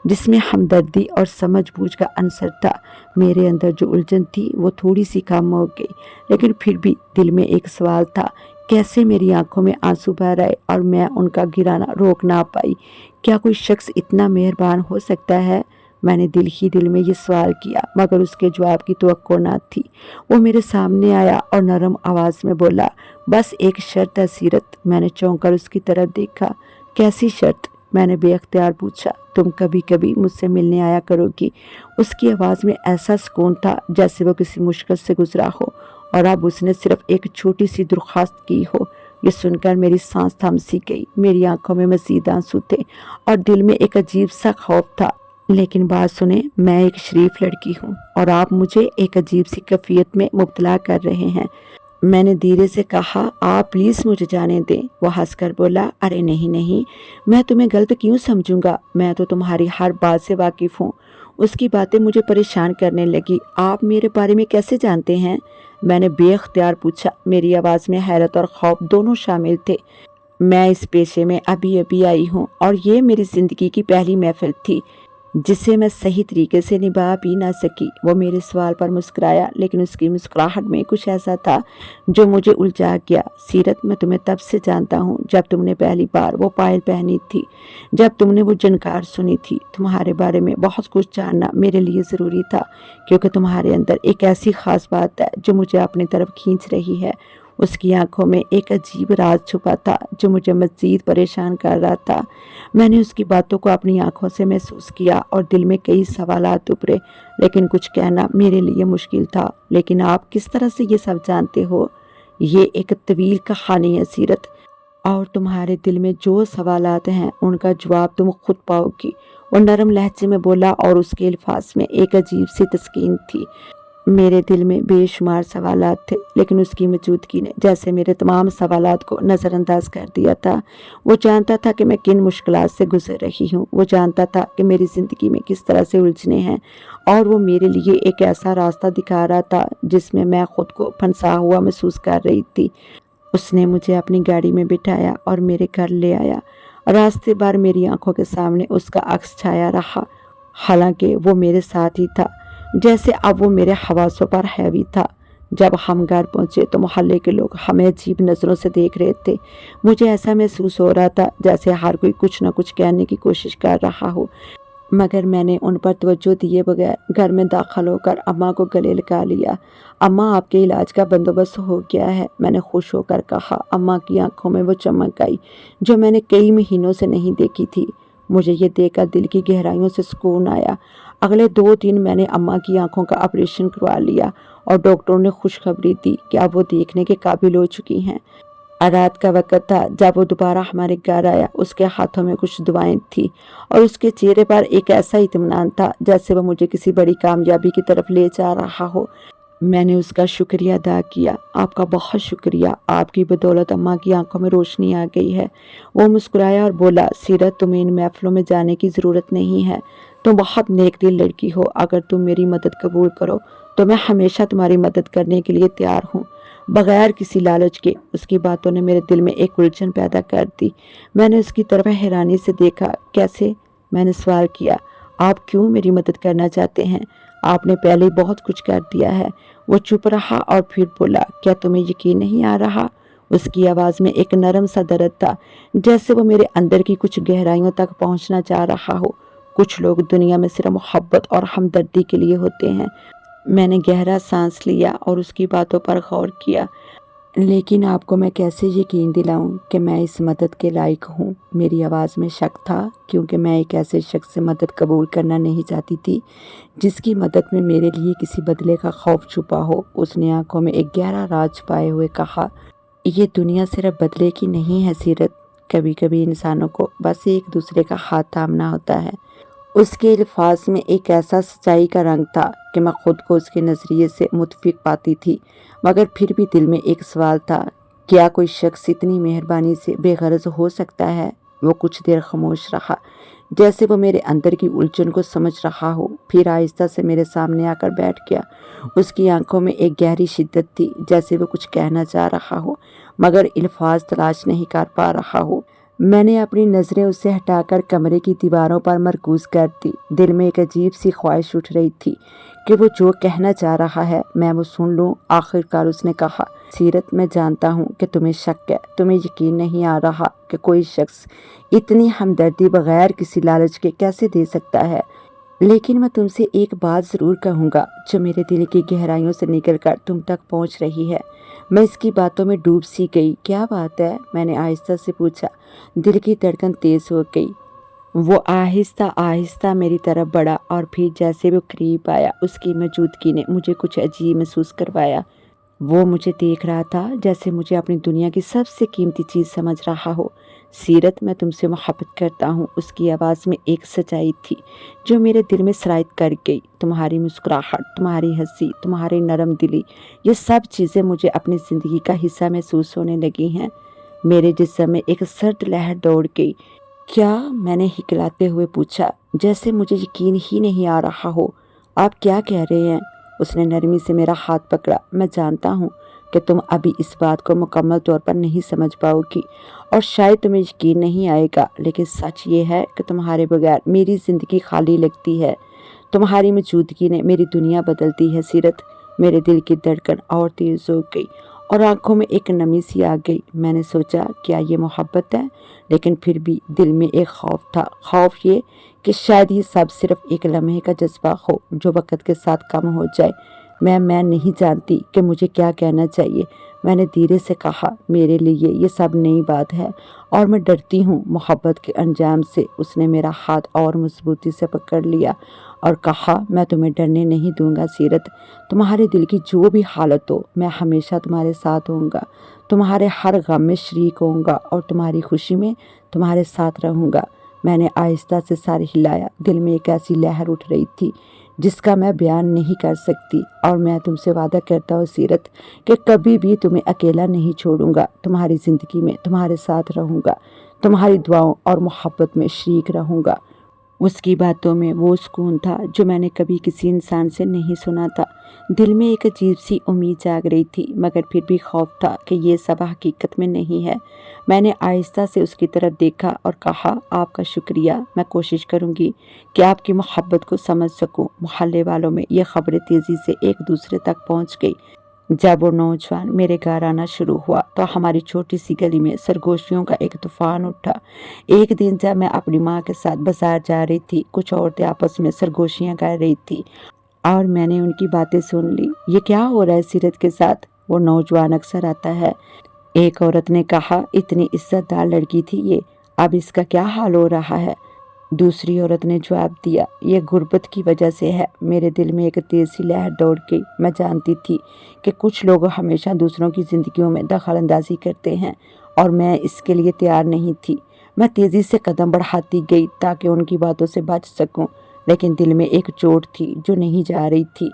जिसमें हमदर्दी और समझबूझ का अंसर था। मेरे अंदर जो उलझन थी वो थोड़ी सी कम हो गई, लेकिन फिर भी दिल में एक सवाल था, कैसे मेरी आंखों में आंसू बह आए और मैं उनका गिराना रोक ना पाई। क्या कोई शख्स इतना मेहरबान हो सकता है? मैंने दिल ही दिल में ये सवाल किया, मगर उसके जवाब की तवक्को ना थी। वो मेरे सामने आया और नरम आवाज़ में बोला, बस एक शर्त है सीरत। मैंने चौंक कर उसकी तरफ देखा। कैसी शर्त? मैंने बेअख्तियार पूछा। तुम कभी कभी मुझसे मिलने आया करोगी। उसकी आवाज़ में ऐसा सुकून था जैसे वो किसी मुश्किल से गुजरा हो और अब उसने सिर्फ एक छोटी सी दरख्वास्त की हो। ये सुनकर मेरी सांस थम सी गई। मेरी आंखों में मज़ीद आंसू थे और दिल में एक अजीब सा खौफ था। लेकिन बात सुने, मैं एक शरीफ लड़की हूँ और आप मुझे एक अजीब सी कैफियत में मुब्तला कर रहे हैं। मैंने धीरे से कहा, आप प्लीज़ मुझे जाने दें। वो हंसकर बोला, अरे नहीं नहीं, मैं तुम्हें गलत क्यों समझूंगा? मैं तो तुम्हारी हर बात से वाकिफ़ हूँ। उसकी बातें मुझे परेशान करने लगी। आप मेरे बारे में कैसे जानते हैं? मैंने बेअख्तियार पूछा। मेरी आवाज़ में हैरत और खौफ दोनों शामिल थे। मैं इस पेशे में अभी अभी आई हूँ और ये मेरी ज़िंदगी की पहली महफिल थी जिसे मैं सही तरीके से निभा भी ना सकी। वो मेरे सवाल पर मुस्कुराया, लेकिन उसकी मुस्कुराहट में कुछ ऐसा था जो मुझे उलझा गया। सीरत, मैं तुम्हें तब से जानता हूँ जब तुमने पहली बार वो पायल पहनी थी, जब तुमने वो झनकार सुनी थी। तुम्हारे बारे में बहुत कुछ जानना मेरे लिए ज़रूरी था, क्योंकि तुम्हारे अंदर एक ऐसी ख़ास बात है जो मुझे अपनी तरफ खींच रही है। उसकी आंखों में एक अजीब राज छुपा था जो मुझे मज़ीद परेशान कर रहा था। मैंने उसकी बातों को अपनी आंखों से महसूस किया और दिल में कई सवालात उभरे, लेकिन कुछ कहना मेरे लिए मुश्किल था। लेकिन आप किस तरह से ये सब जानते हो? ये एक तवील कहानी है सीरत, और तुम्हारे दिल में जो सवालात हैं उनका जवाब तुम खुद पाओगी। वो नरम लहजे में बोला और उसके अल्फाज में एक अजीब सी तस्कीन थी। میرے دل میں بے شمار سوالات تھے، لیکن اس کی موجودگی نے جیسے میرے تمام سوالات کو نظر انداز کر دیا تھا۔ وہ جانتا تھا کہ میں کن مشکلات سے گزر رہی ہوں، وہ جانتا تھا کہ میری زندگی میں کس طرح سے الجھنے ہیں، اور وہ میرے لیے ایک ایسا راستہ دکھا رہا تھا جس میں میں خود کو پھنسا ہوا محسوس کر رہی تھی۔ اس نے مجھے اپنی گاڑی میں بٹھایا اور میرے گھر لے آیا۔ راستے بھر میری آنکھوں کے سامنے اس کا عکس چھایا رہا، حالانکہ وہ میرے ساتھ ہی تھا، جیسے اب وہ میرے حواسوں پر حاوی تھا۔ جب ہم گھر پہنچے تو محلے کے لوگ ہمیں عجیب نظروں سے دیکھ رہے تھے۔ مجھے ایسا محسوس ہو رہا تھا جیسے ہر کوئی کچھ نہ کچھ کہنے کی کوشش کر رہا ہو، مگر میں نے ان پر توجہ دیے بغیر گھر میں داخل ہو کر اماں کو گلے لگا لیا۔ اماں، آپ کے علاج کا بندوبست ہو گیا ہے، میں نے خوش ہو کر کہا۔ اماں کی آنکھوں میں وہ چمک آئی جو میں نے کئی مہینوں سے نہیں دیکھی تھی۔ مجھے یہ دیکھ کر دل کی گہرائیوں سے سکون آیا۔ اگلے 2 دن میں نے اماں کی آنکھوں کا آپریشن کروا لیا اور ڈاکٹروں نے خوشخبری دی کہ اب وہ دیکھنے کے قابل ہو چکی ہیں۔ رات کا وقت تھا جب وہ دوبارہ ہمارے گھر آیا۔ اس کے ہاتھوں میں کچھ دعائیں تھیں اور اس کے چہرے پر ایک ایسا اطمینان تھا جیسے وہ مجھے کسی بڑی کامیابی کی طرف لے جا رہا ہو۔ میں نے اس کا شکریہ ادا کیا۔ آپ کا بہت شکریہ، آپ کی بدولت اماں کی آنکھوں میں روشنی آ گئی ہے۔ وہ مسکرایا اور بولا، سیرت، تمہیں ان محفلوں میں جانے کی ضرورت نہیں ہے، تم بہت نیک دل لڑکی ہو۔ اگر تم میری مدد قبول کرو تو میں ہمیشہ تمہاری مدد کرنے کے لیے تیار ہوں، بغیر کسی لالچ کے۔ اس کی باتوں نے میرے دل میں ایک الجھن پیدا کر دی۔ میں نے اس کی طرف حیرانی سے دیکھا۔ کیسے؟ میں نے سوال کیا۔ آپ کیوں میری مدد کرنا چاہتے ہیں؟ آپ نے پہلے ہی بہت کچھ کر دیا ہے۔ وہ چپ رہا اور پھر بولا، کیا تمہیں یقین نہیں آ رہا؟ اس کی آواز میں ایک نرم سا درد تھا، جیسے وہ میرے اندر کی کچھ گہرائیوں تک پہنچنا چاہ رہا ہو۔ کچھ لوگ دنیا میں صرف محبت اور ہمدردی کے لیے ہوتے ہیں۔ میں نے گہرا سانس لیا اور اس کی باتوں پر غور کیا۔ لیکن آپ کو میں کیسے یقین دلاؤں کہ میں اس مدد کے لائق ہوں؟ میری آواز میں شک تھا، کیونکہ میں ایک ایسے شخص سے مدد قبول کرنا نہیں چاہتی تھی جس کی مدد میں میرے لیے کسی بدلے کا خوف چھپا ہو۔ اس نے آنکھوں میں ایک گہرا راز چھپائے ہوئے کہا، یہ دنیا صرف بدلے کی نہیں ہے سیرت، کبھی کبھی انسانوں کو بس ایک دوسرے کا ہاتھ تھامنا ہوتا ہے۔ اس کے الفاظ میں ایک ایسا سچائی کا رنگ تھا کہ میں خود کو اس کے نظریے سے متفق پاتی تھی، مگر پھر بھی دل میں ایک سوال تھا، کیا کوئی شخص اتنی مہربانی سے بے غرض ہو سکتا ہے؟ وہ کچھ دیر خاموش رہا، جیسے وہ میرے اندر کی الجھن کو سمجھ رہا ہو، پھر آہستہ سے میرے سامنے آ کر بیٹھ گیا۔ اس کی آنکھوں میں ایک گہری شدت تھی، جیسے وہ کچھ کہنا چاہ رہا ہو مگر الفاظ تلاش نہیں کر پا رہا ہو۔ میں نے اپنی نظریں اس سے ہٹا کر کمرے کی دیواروں پر مرکوز کر دی۔ دل میں ایک عجیب سی خواہش اٹھ رہی تھی کہ وہ جو کہنا چاہ رہا ہے میں وہ سن لوں۔ آخر کار اس نے کہا، سیرت، میں جانتا ہوں کہ تمہیں شک ہے، تمہیں یقین نہیں آ رہا کہ کوئی شخص اتنی ہمدردی بغیر کسی لالچ کے کیسے دے سکتا ہے، لیکن میں تم سے ایک بات ضرور کہوں گا جو میرے دل کی گہرائیوں سے نکل کر تم تک پہنچ رہی ہے۔ میں اس کی باتوں میں ڈوب سی گئی۔ کیا بات ہے؟ میں نے آہستہ سے پوچھا۔ دل کی دھڑکن تیز ہو گئی۔ وہ آہستہ آہستہ میری طرف بڑھا اور پھر جیسے وہ قریب آیا، اس کی موجودگی نے مجھے کچھ عجیب محسوس کروایا۔ وہ مجھے دیکھ رہا تھا جیسے مجھے اپنی دنیا کی سب سے قیمتی چیز سمجھ رہا ہو۔ سیرت، میں تم سے محبت کرتا ہوں۔ اس کی آواز میں ایک سچائی تھی جو میرے دل میں سرایت کر گئی۔ تمہاری مسکراہٹ، تمہاری ہنسی، تمہاری نرم دلی، یہ سب چیزیں مجھے اپنی زندگی کا حصہ محسوس ہونے لگی ہیں۔ میرے جسم میں ایک سرد لہر دوڑ گئی۔ کیا؟ میں نے ہکلاتے ہوئے پوچھا، جیسے مجھے یقین ہی نہیں آ رہا ہو۔ آپ کیا کہہ رہے ہیں؟ اس نے نرمی سے میرا ہاتھ پکڑا۔ میں جانتا ہوں کہ تم ابھی اس بات کو مکمل طور پر نہیں سمجھ پاؤ گی اور شاید تمہیں یقین نہیں آئے گا، لیکن سچ یہ ہے کہ تمہارے بغیر میری زندگی خالی لگتی ہے۔ تمہاری موجودگی نے میری دنیا بدل دی ہے سیرت۔ میرے دل کی دھڑکن اور تیز ہو گئی اور آنکھوں میں ایک نمی سی آ گئی۔ میں نے سوچا، کیا یہ محبت ہے؟ لیکن پھر بھی دل میں ایک خوف تھا، خوف یہ کہ شاید یہ سب صرف ایک لمحے کا جذبہ ہو جو وقت کے ساتھ کم ہو جائے۔ میں نہیں جانتی کہ مجھے کیا کہنا چاہیے، میں نے دھیرے سے کہا۔ میرے لیے یہ سب نئی بات ہے اور میں ڈرتی ہوں محبت کے انجام سے۔ اس نے میرا ہاتھ اور مضبوطی سے پکڑ لیا اور کہا، میں تمہیں ڈرنے نہیں دوں گا سیرت۔ تمہارے دل کی جو بھی حالت ہو، میں ہمیشہ تمہارے ساتھ ہوں گا، تمہارے ہر غم میں شریک ہوں گا اور تمہاری خوشی میں تمہارے ساتھ رہوں گا۔ میں نے آہستہ سے سر ہلایا۔ دل میں ایک ایسی لہر اٹھ رہی تھی جس کا میں بیان نہیں کر سکتی۔ اور میں تم سے وعدہ کرتا ہوں سیرت کہ کبھی بھی تمہیں اکیلا نہیں چھوڑوں گا، تمہاری زندگی میں تمہارے ساتھ رہوں گا، تمہاری دعاؤں اور محبت میں شریک رہوں گا۔ اس کی باتوں میں وہ سکون تھا جو میں نے کبھی کسی انسان سے نہیں سنا تھا۔ دل میں ایک عجیب سی امید جاگ رہی تھی، مگر پھر بھی خوف تھا کہ یہ سب حقیقت میں نہیں ہے۔ میں نے آہستہ سے اس کی طرف دیکھا اور کہا، آپ کا شکریہ، میں کوشش کروں گی کہ آپ کی محبت کو سمجھ سکوں۔ محلے والوں میں یہ خبریں تیزی سے ایک دوسرے تک پہنچ گئی۔ جب وہ نوجوان میرے گھر آنا شروع ہوا تو ہماری چھوٹی سی گلی میں سرگوشیوں کا ایک طوفان اٹھا۔ ایک دن جب میں اپنی ماں کے ساتھ بازار جا رہی تھی، کچھ عورتیں آپس میں سرگوشیاں کر رہی تھی اور میں نے ان کی باتیں سن لی۔ یہ کیا ہو رہا ہے سیرت کے ساتھ؟ وہ نوجوان اکثر آتا ہے، ایک عورت نے کہا۔ اتنی عزت دار لڑکی تھی یہ، اب اس کا کیا حال ہو رہا ہے؟ دوسری عورت نے جواب دیا، یہ غربت کی وجہ سے ہے۔ میرے دل میں ایک تیز سی لہر دوڑ گئی۔ میں جانتی تھی کہ کچھ لوگ ہمیشہ دوسروں کی زندگیوں میں دخل اندازی کرتے ہیں اور میں اس کے لیے تیار نہیں تھی۔ میں تیزی سے قدم بڑھاتی گئی تاکہ ان کی باتوں سے بچ سکوں، لیکن دل میں ایک چوٹ تھی جو نہیں جا رہی تھی۔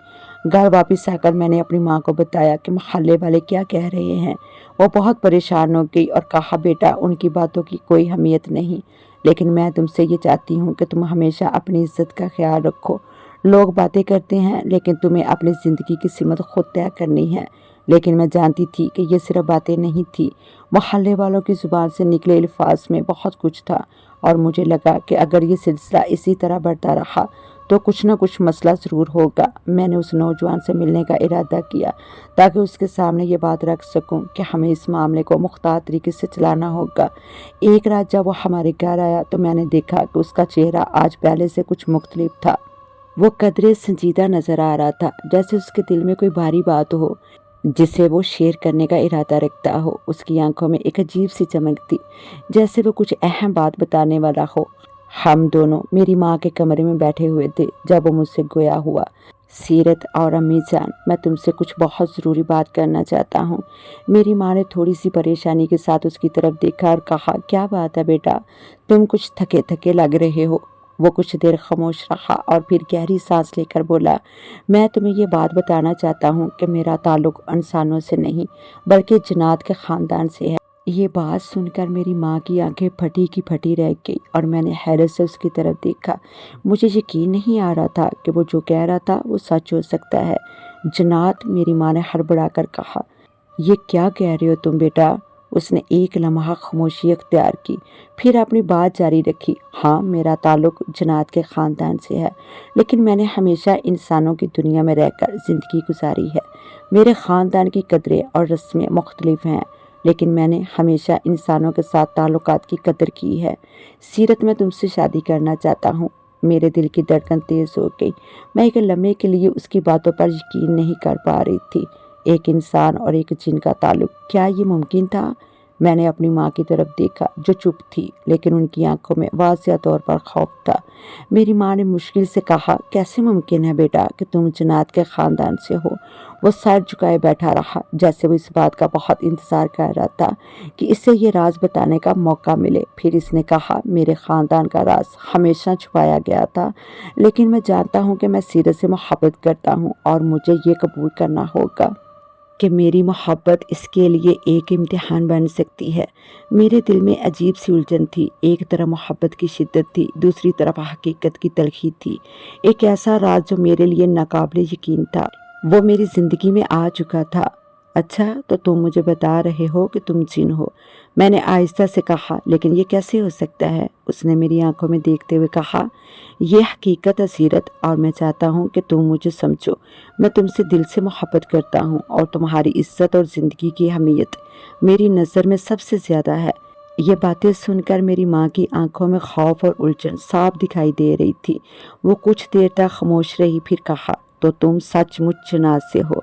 گھر واپس آ کر میں نے اپنی ماں کو بتایا کہ محلے والے کیا کہہ رہے ہیں۔ وہ بہت پریشان ہو گئی اور کہا، بیٹا ان کی باتوں کی کوئی اہمیت نہیں، لیکن میں تم سے یہ چاہتی ہوں کہ تم ہمیشہ اپنی عزت کا خیال رکھو۔ لوگ باتیں کرتے ہیں لیکن تمہیں اپنی زندگی کی سمت خود طے کرنی ہے۔ لیکن میں جانتی تھی کہ یہ صرف باتیں نہیں تھی، محلے والوں کی زبان سے نکلے الفاظ میں بہت کچھ تھا، اور مجھے لگا کہ اگر یہ سلسلہ اسی طرح بڑھتا رہا تو کچھ نہ کچھ مسئلہ ضرور ہوگا۔ میں نے اس نوجوان سے ملنے کا ارادہ کیا تاکہ اس کے سامنے یہ بات رکھ سکوں کہ ہمیں اس معاملے کو مختار طریقے سے چلانا ہوگا۔ ایک رات جب وہ ہمارے گھر آیا تو میں نے دیکھا کہ اس کا چہرہ آج پہلے سے کچھ مختلف تھا۔ وہ قدرے سنجیدہ نظر آ رہا تھا، جیسے اس کے دل میں کوئی بھاری بات ہو جسے وہ شیئر کرنے کا ارادہ رکھتا ہو۔ اس کی آنکھوں میں ایک عجیب سی چمک تھی، جیسے وہ کچھ اہم بات بتانے والا ہو۔ ہم دونوں میری ماں کے کمرے میں بیٹھے ہوئے تھے جب وہ مجھ سے گویا ہوا، سیرت اور امی جان، میں تم سے کچھ بہت ضروری بات کرنا چاہتا ہوں۔ میری ماں نے تھوڑی سی پریشانی کے ساتھ اس کی طرف دیکھا اور کہا، کیا بات ہے بیٹا، تم کچھ تھکے تھکے لگ رہے ہو۔ وہ کچھ دیر خاموش رہا اور پھر گہری سانس لے کر بولا، میں تمہیں یہ بات بتانا چاہتا ہوں کہ میرا تعلق انسانوں سے نہیں بلکہ جنات کے خاندان سے ہے۔ یہ بات سن کر میری ماں کی آنکھیں پھٹی کی پھٹی رہ گئی اور میں نے حیرت سے اس کی طرف دیکھا۔ مجھے یقین نہیں آ رہا تھا کہ وہ جو کہہ رہا تھا وہ سچ ہو سکتا ہے۔ جنات، میری ماں نے ہڑبڑا کر کہا، یہ کیا کہہ رہے ہو تم بیٹا؟ اس نے ایک لمحہ خاموشی اختیار کی، پھر اپنی بات جاری رکھی، ہاں میرا تعلق جنات کے خاندان سے ہے، لیکن میں نے ہمیشہ انسانوں کی دنیا میں رہ کر زندگی گزاری ہے۔ میرے خاندان کی قدریں اور رسمیں مختلف ہیں، لیکن میں نے ہمیشہ انسانوں کے ساتھ تعلقات کی قدر کی ہے۔ سیرت، میں تم سے شادی کرنا چاہتا ہوں۔ میرے دل کی دھڑکن تیز ہو گئی۔ میں ایک لمحے کے لیے اس کی باتوں پر یقین نہیں کر پا رہی تھی۔ ایک انسان اور ایک جن کا تعلق، کیا یہ ممکن تھا؟ میں نے اپنی ماں کی طرف دیکھا جو چپ تھی، لیکن ان کی آنکھوں میں واضح طور پر خوف تھا۔ میری ماں نے مشکل سے کہا، کیسے ممکن ہے بیٹا کہ تم جنات کے خاندان سے ہو؟ وہ سر جھکائے بیٹھا رہا، جیسے وہ اس بات کا بہت انتظار کر رہا تھا کہ اسے یہ راز بتانے کا موقع ملے۔ پھر اس نے کہا، میرے خاندان کا راز ہمیشہ چھپایا گیا تھا، لیکن میں جانتا ہوں کہ میں سیرت سے محبت کرتا ہوں اور مجھے یہ قبول کرنا ہوگا کہ میری محبت اس کے لیے ایک امتحان بن سکتی ہے۔ میرے دل میں عجیب سی الجھن تھی، ایک طرف محبت کی شدت تھی، دوسری طرف حقیقت کی تلخی تھی۔ ایک ایسا راز جو میرے لیے ناقابل یقین تھا، وہ میری زندگی میں آ چکا تھا۔ اچھا، تو تم مجھے بتا رہے ہو کہ تم جن ہو؟ میں نے آہستہ سے کہا، لیکن یہ کیسے ہو سکتا ہے؟ اس نے میری آنکھوں میں دیکھتے ہوئے کہا، یہ حقیقت ہے سیرت، اور میں چاہتا ہوں کہ تم مجھے سمجھو۔ میں تم سے دل سے محبت کرتا ہوں اور تمہاری عزت اور زندگی کی اہمیت میری نظر میں سب سے زیادہ ہے۔ یہ باتیں سن کر میری ماں کی آنکھوں میں خوف اور الجھن صاف دکھائی دے رہی تھی۔ وہ کچھ دیر تک خاموش رہی، پھر کہا، تو تم سچ مچ جنات سے ہو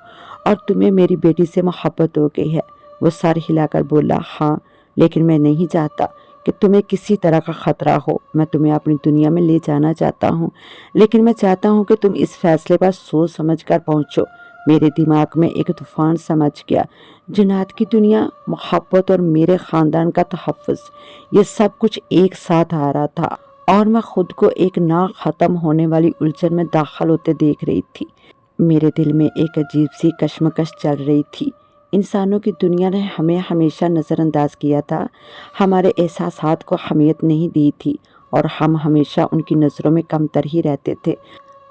اور تمہیں میری بیٹی سے محبت ہو گئی ہے؟ وہ سر ہلا کر بولا، ہاں، لیکن میں نہیں چاہتا کہ تمہیں کسی طرح کا خطرہ ہو۔ میں تمہیں اپنی دنیا میں لے جانا چاہتا ہوں، لیکن میں چاہتا ہوں کہ تم اس فیصلے پر سوچ سمجھ کر پہنچو۔ میرے دماغ میں ایک طوفان سمجھ گیا، جنات کی دنیا، محبت اور میرے خاندان کا تحفظ، یہ سب کچھ ایک ساتھ آ رہا تھا اور میں خود کو ایک نہ ختم ہونے والی الجھن میں داخل ہوتے دیکھ رہی تھی۔ میرے دل میں ایک عجیب سی کشمکش چل رہی تھی۔ انسانوں کی دنیا نے ہمیں ہمیشہ نظر انداز کیا تھا، ہمارے احساسات کو اہمیت نہیں دی تھی اور ہم ہمیشہ ان کی نظروں میں کمتر ہی رہتے تھے۔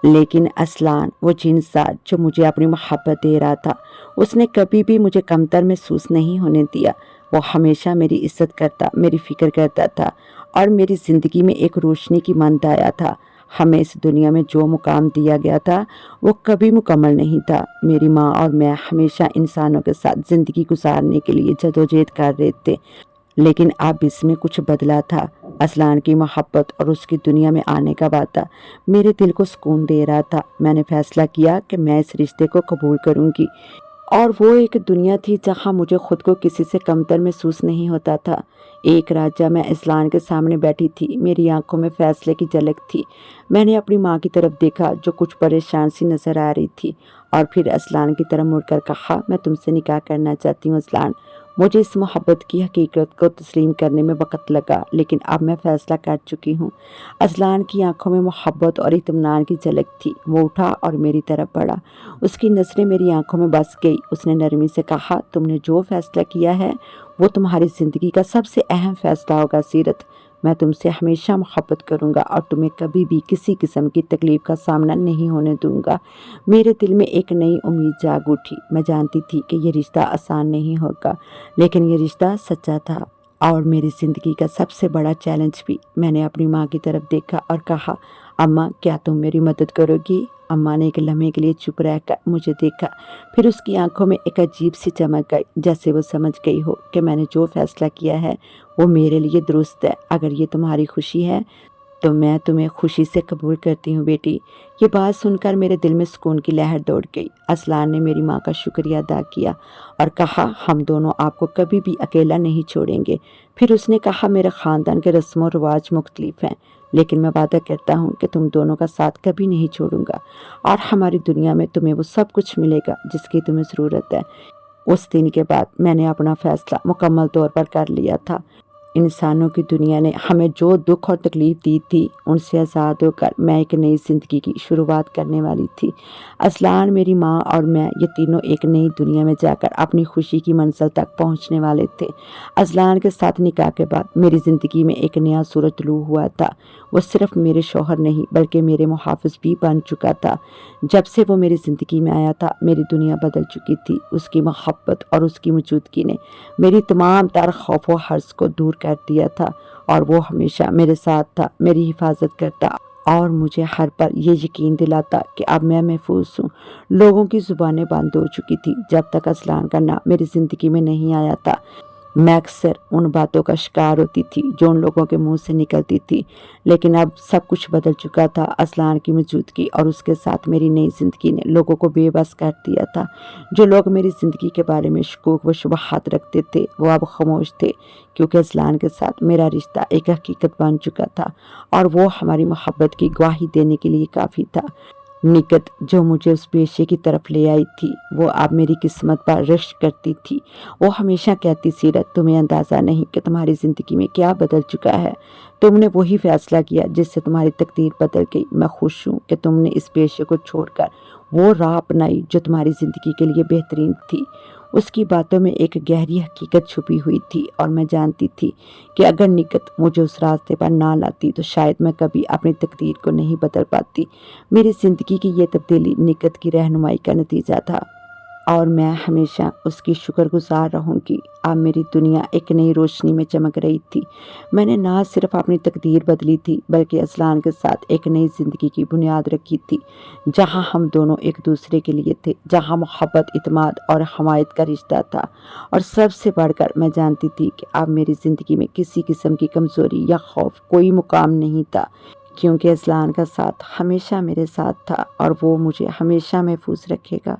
لیکن اصلاً وہ جنسات جو مجھے اپنی محبت دے رہا تھا، اس نے کبھی بھی مجھے کمتر محسوس نہیں ہونے دیا۔ وہ ہمیشہ میری عزت کرتا، میری فکر کرتا تھا اور میری زندگی میں ایک روشنی کی مانند آیا تھا۔ ہمیں اس دنیا میں جو مقام دیا گیا تھا وہ کبھی مکمل نہیں تھا۔ میری ماں اور میں ہمیشہ انسانوں کے ساتھ زندگی گزارنے کے لیے جدوجہد کر رہے تھے، لیکن اب اس میں کچھ بدلا تھا۔ اصلان کی محبت اور اس کی دنیا میں آنے کا وعدہ میرے دل کو سکون دے رہا تھا۔ میں نے فیصلہ کیا کہ میں اس رشتے کو قبول کروں گی، اور وہ ایک دنیا تھی جہاں مجھے خود کو کسی سے کمتر محسوس نہیں ہوتا تھا۔ ایک رات جب میں اصلان کے سامنے بیٹھی تھی، میری آنکھوں میں فیصلے کی جھلک تھی۔ میں نے اپنی ماں کی طرف دیکھا جو کچھ پریشان سی نظر آ رہی تھی، اور پھر اصلان کی طرف مڑ کر کہا، میں تم سے نکاح کرنا چاہتی ہوں اصلان۔ مجھے اس محبت کی حقیقت کو تسلیم کرنے میں وقت لگا، لیکن اب میں فیصلہ کر چکی ہوں۔ اصلان کی آنکھوں میں محبت اور اطمینان کی جھلک تھی۔ وہ اٹھا اور میری طرف بڑھا، اس کی نظریں میری آنکھوں میں بس گئی۔ اس نے نرمی سے کہا، تم نے جو فیصلہ کیا ہے وہ تمہاری زندگی کا سب سے اہم فیصلہ ہوگا سیرت۔ میں تم سے ہمیشہ محبت کروں گا اور تمہیں کبھی بھی کسی قسم کی تکلیف کا سامنا نہیں ہونے دوں گا۔ میرے دل میں ایک نئی امید جاگ اٹھی۔ میں جانتی تھی کہ یہ رشتہ آسان نہیں ہوگا، لیکن یہ رشتہ سچا تھا اور میری زندگی کا سب سے بڑا چیلنج بھی۔ میں نے اپنی ماں کی طرف دیکھا اور کہا، اماں کیا تم میری مدد کرو گی؟ اماں نے ایک لمحے کے لیے چپ رہ کر مجھے دیکھا، پھر اس کی آنکھوں میں ایک عجیب سی چمک گئی، جیسے وہ سمجھ گئی ہو کہ میں نے جو فیصلہ کیا ہے وہ میرے لیے درست ہے۔ اگر یہ تمہاری خوشی ہے تو میں تمہیں خوشی سے قبول کرتی ہوں بیٹی۔ یہ بات سن کر میرے دل میں سکون کی لہر دوڑ گئی۔ اصلان نے میری ماں کا شکریہ ادا کیا اور کہا، ہم دونوں آپ کو کبھی بھی اکیلا نہیں چھوڑیں گے۔ پھر اس نے کہا، میرے خاندان کے رسم و رواج مختلف ہیں، لیکن میں وعدہ کرتا ہوں کہ تم دونوں کا ساتھ کبھی نہیں چھوڑوں گا، اور ہماری دنیا میں تمہیں وہ سب کچھ ملے گا جس کی تمہیں ضرورت ہے۔ اس دن کے بعد میں نے اپنا فیصلہ مکمل طور پر کر لیا تھا۔ انسانوں کی دنیا نے ہمیں جو دکھ اور تکلیف دی تھی، ان سے آزاد ہو کر میں ایک نئی زندگی کی شروعات کرنے والی تھی۔ اصلان، میری ماں اور میں، یہ تینوں ایک نئی دنیا میں جا کر اپنی خوشی کی منزل تک پہنچنے والے تھے۔ اصلان کے ساتھ نکاح کے بعد میری زندگی میں ایک نیا سورج طلوع ہوا تھا۔ وہ صرف میرے شوہر نہیں بلکہ میرے محافظ بھی بن چکا تھا۔ جب سے وہ میری زندگی میں آیا تھا، میری دنیا بدل چکی تھی۔ اس کی محبت اور اس کی موجودگی نے میری تمام تر خوف و حرص کو دور کر دیا تھا، اور وہ ہمیشہ میرے ساتھ تھا، میری حفاظت کرتا اور مجھے ہر پل یہ یقین دلاتا کہ اب میں محفوظ ہوں۔ لوگوں کی زبانیں بند ہو چکی تھی۔ جب تک اصلان کا نام میری زندگی میں نہیں آیا تھا، میں اکثر ان باتوں کا شکار ہوتی تھی جو ان لوگوں کے منہ سے نکلتی تھی، لیکن اب سب کچھ بدل چکا تھا۔ اصلان کی موجودگی اور اس کے ساتھ میری نئی زندگی نے لوگوں کو بے بس کر دیا تھا۔ جو لوگ میری زندگی کے بارے میں شکوک و شبہات رکھتے تھے، وہ اب خاموش تھے، کیونکہ اصلان کے ساتھ میرا رشتہ ایک حقیقت بن چکا تھا، اور وہ ہماری محبت کی گواہی دینے کے لیے کافی تھا۔ نکت جو مجھے اس پیشے کی طرف لے آئی تھی، وہ اب میری قسمت پر رشک کرتی تھی۔ وہ ہمیشہ کہتی، سیرت، تمہیں اندازہ نہیں کہ تمہاری زندگی میں کیا بدل چکا ہے۔ تم نے وہی فیصلہ کیا جس سے تمہاری تقدیر بدل گئی۔ میں خوش ہوں کہ تم نے اس پیشے کو چھوڑ کر وہ راہ اپنائی جو تمہاری زندگی کے لیے بہترین تھی۔ اس کی باتوں میں ایک گہری حقیقت چھپی ہوئی تھی، اور میں جانتی تھی کہ اگر نکت مجھے اس راستے پر نہ لاتی تو شاید میں کبھی اپنی تقدیر کو نہیں بدل پاتی۔ میری زندگی کی یہ تبدیلی نکت کی رہنمائی کا نتیجہ تھا، اور میں ہمیشہ اس کی شکر گزار رہوں گی۔ اب میری دنیا ایک نئی روشنی میں چمک رہی تھی۔ میں نے نہ صرف اپنی تقدیر بدلی تھی بلکہ اصلان کے ساتھ ایک نئی زندگی کی بنیاد رکھی تھی، جہاں ہم دونوں ایک دوسرے کے لیے تھے، جہاں محبت، اعتماد اور حمایت کا رشتہ تھا، اور سب سے بڑھ کر میں جانتی تھی کہ اب میری زندگی میں کسی قسم کی کمزوری یا خوف کوئی مقام نہیں تھا، کیونکہ اصلان کا ساتھ ہمیشہ میرے ساتھ تھا اور وہ مجھے ہمیشہ محفوظ رکھے گا۔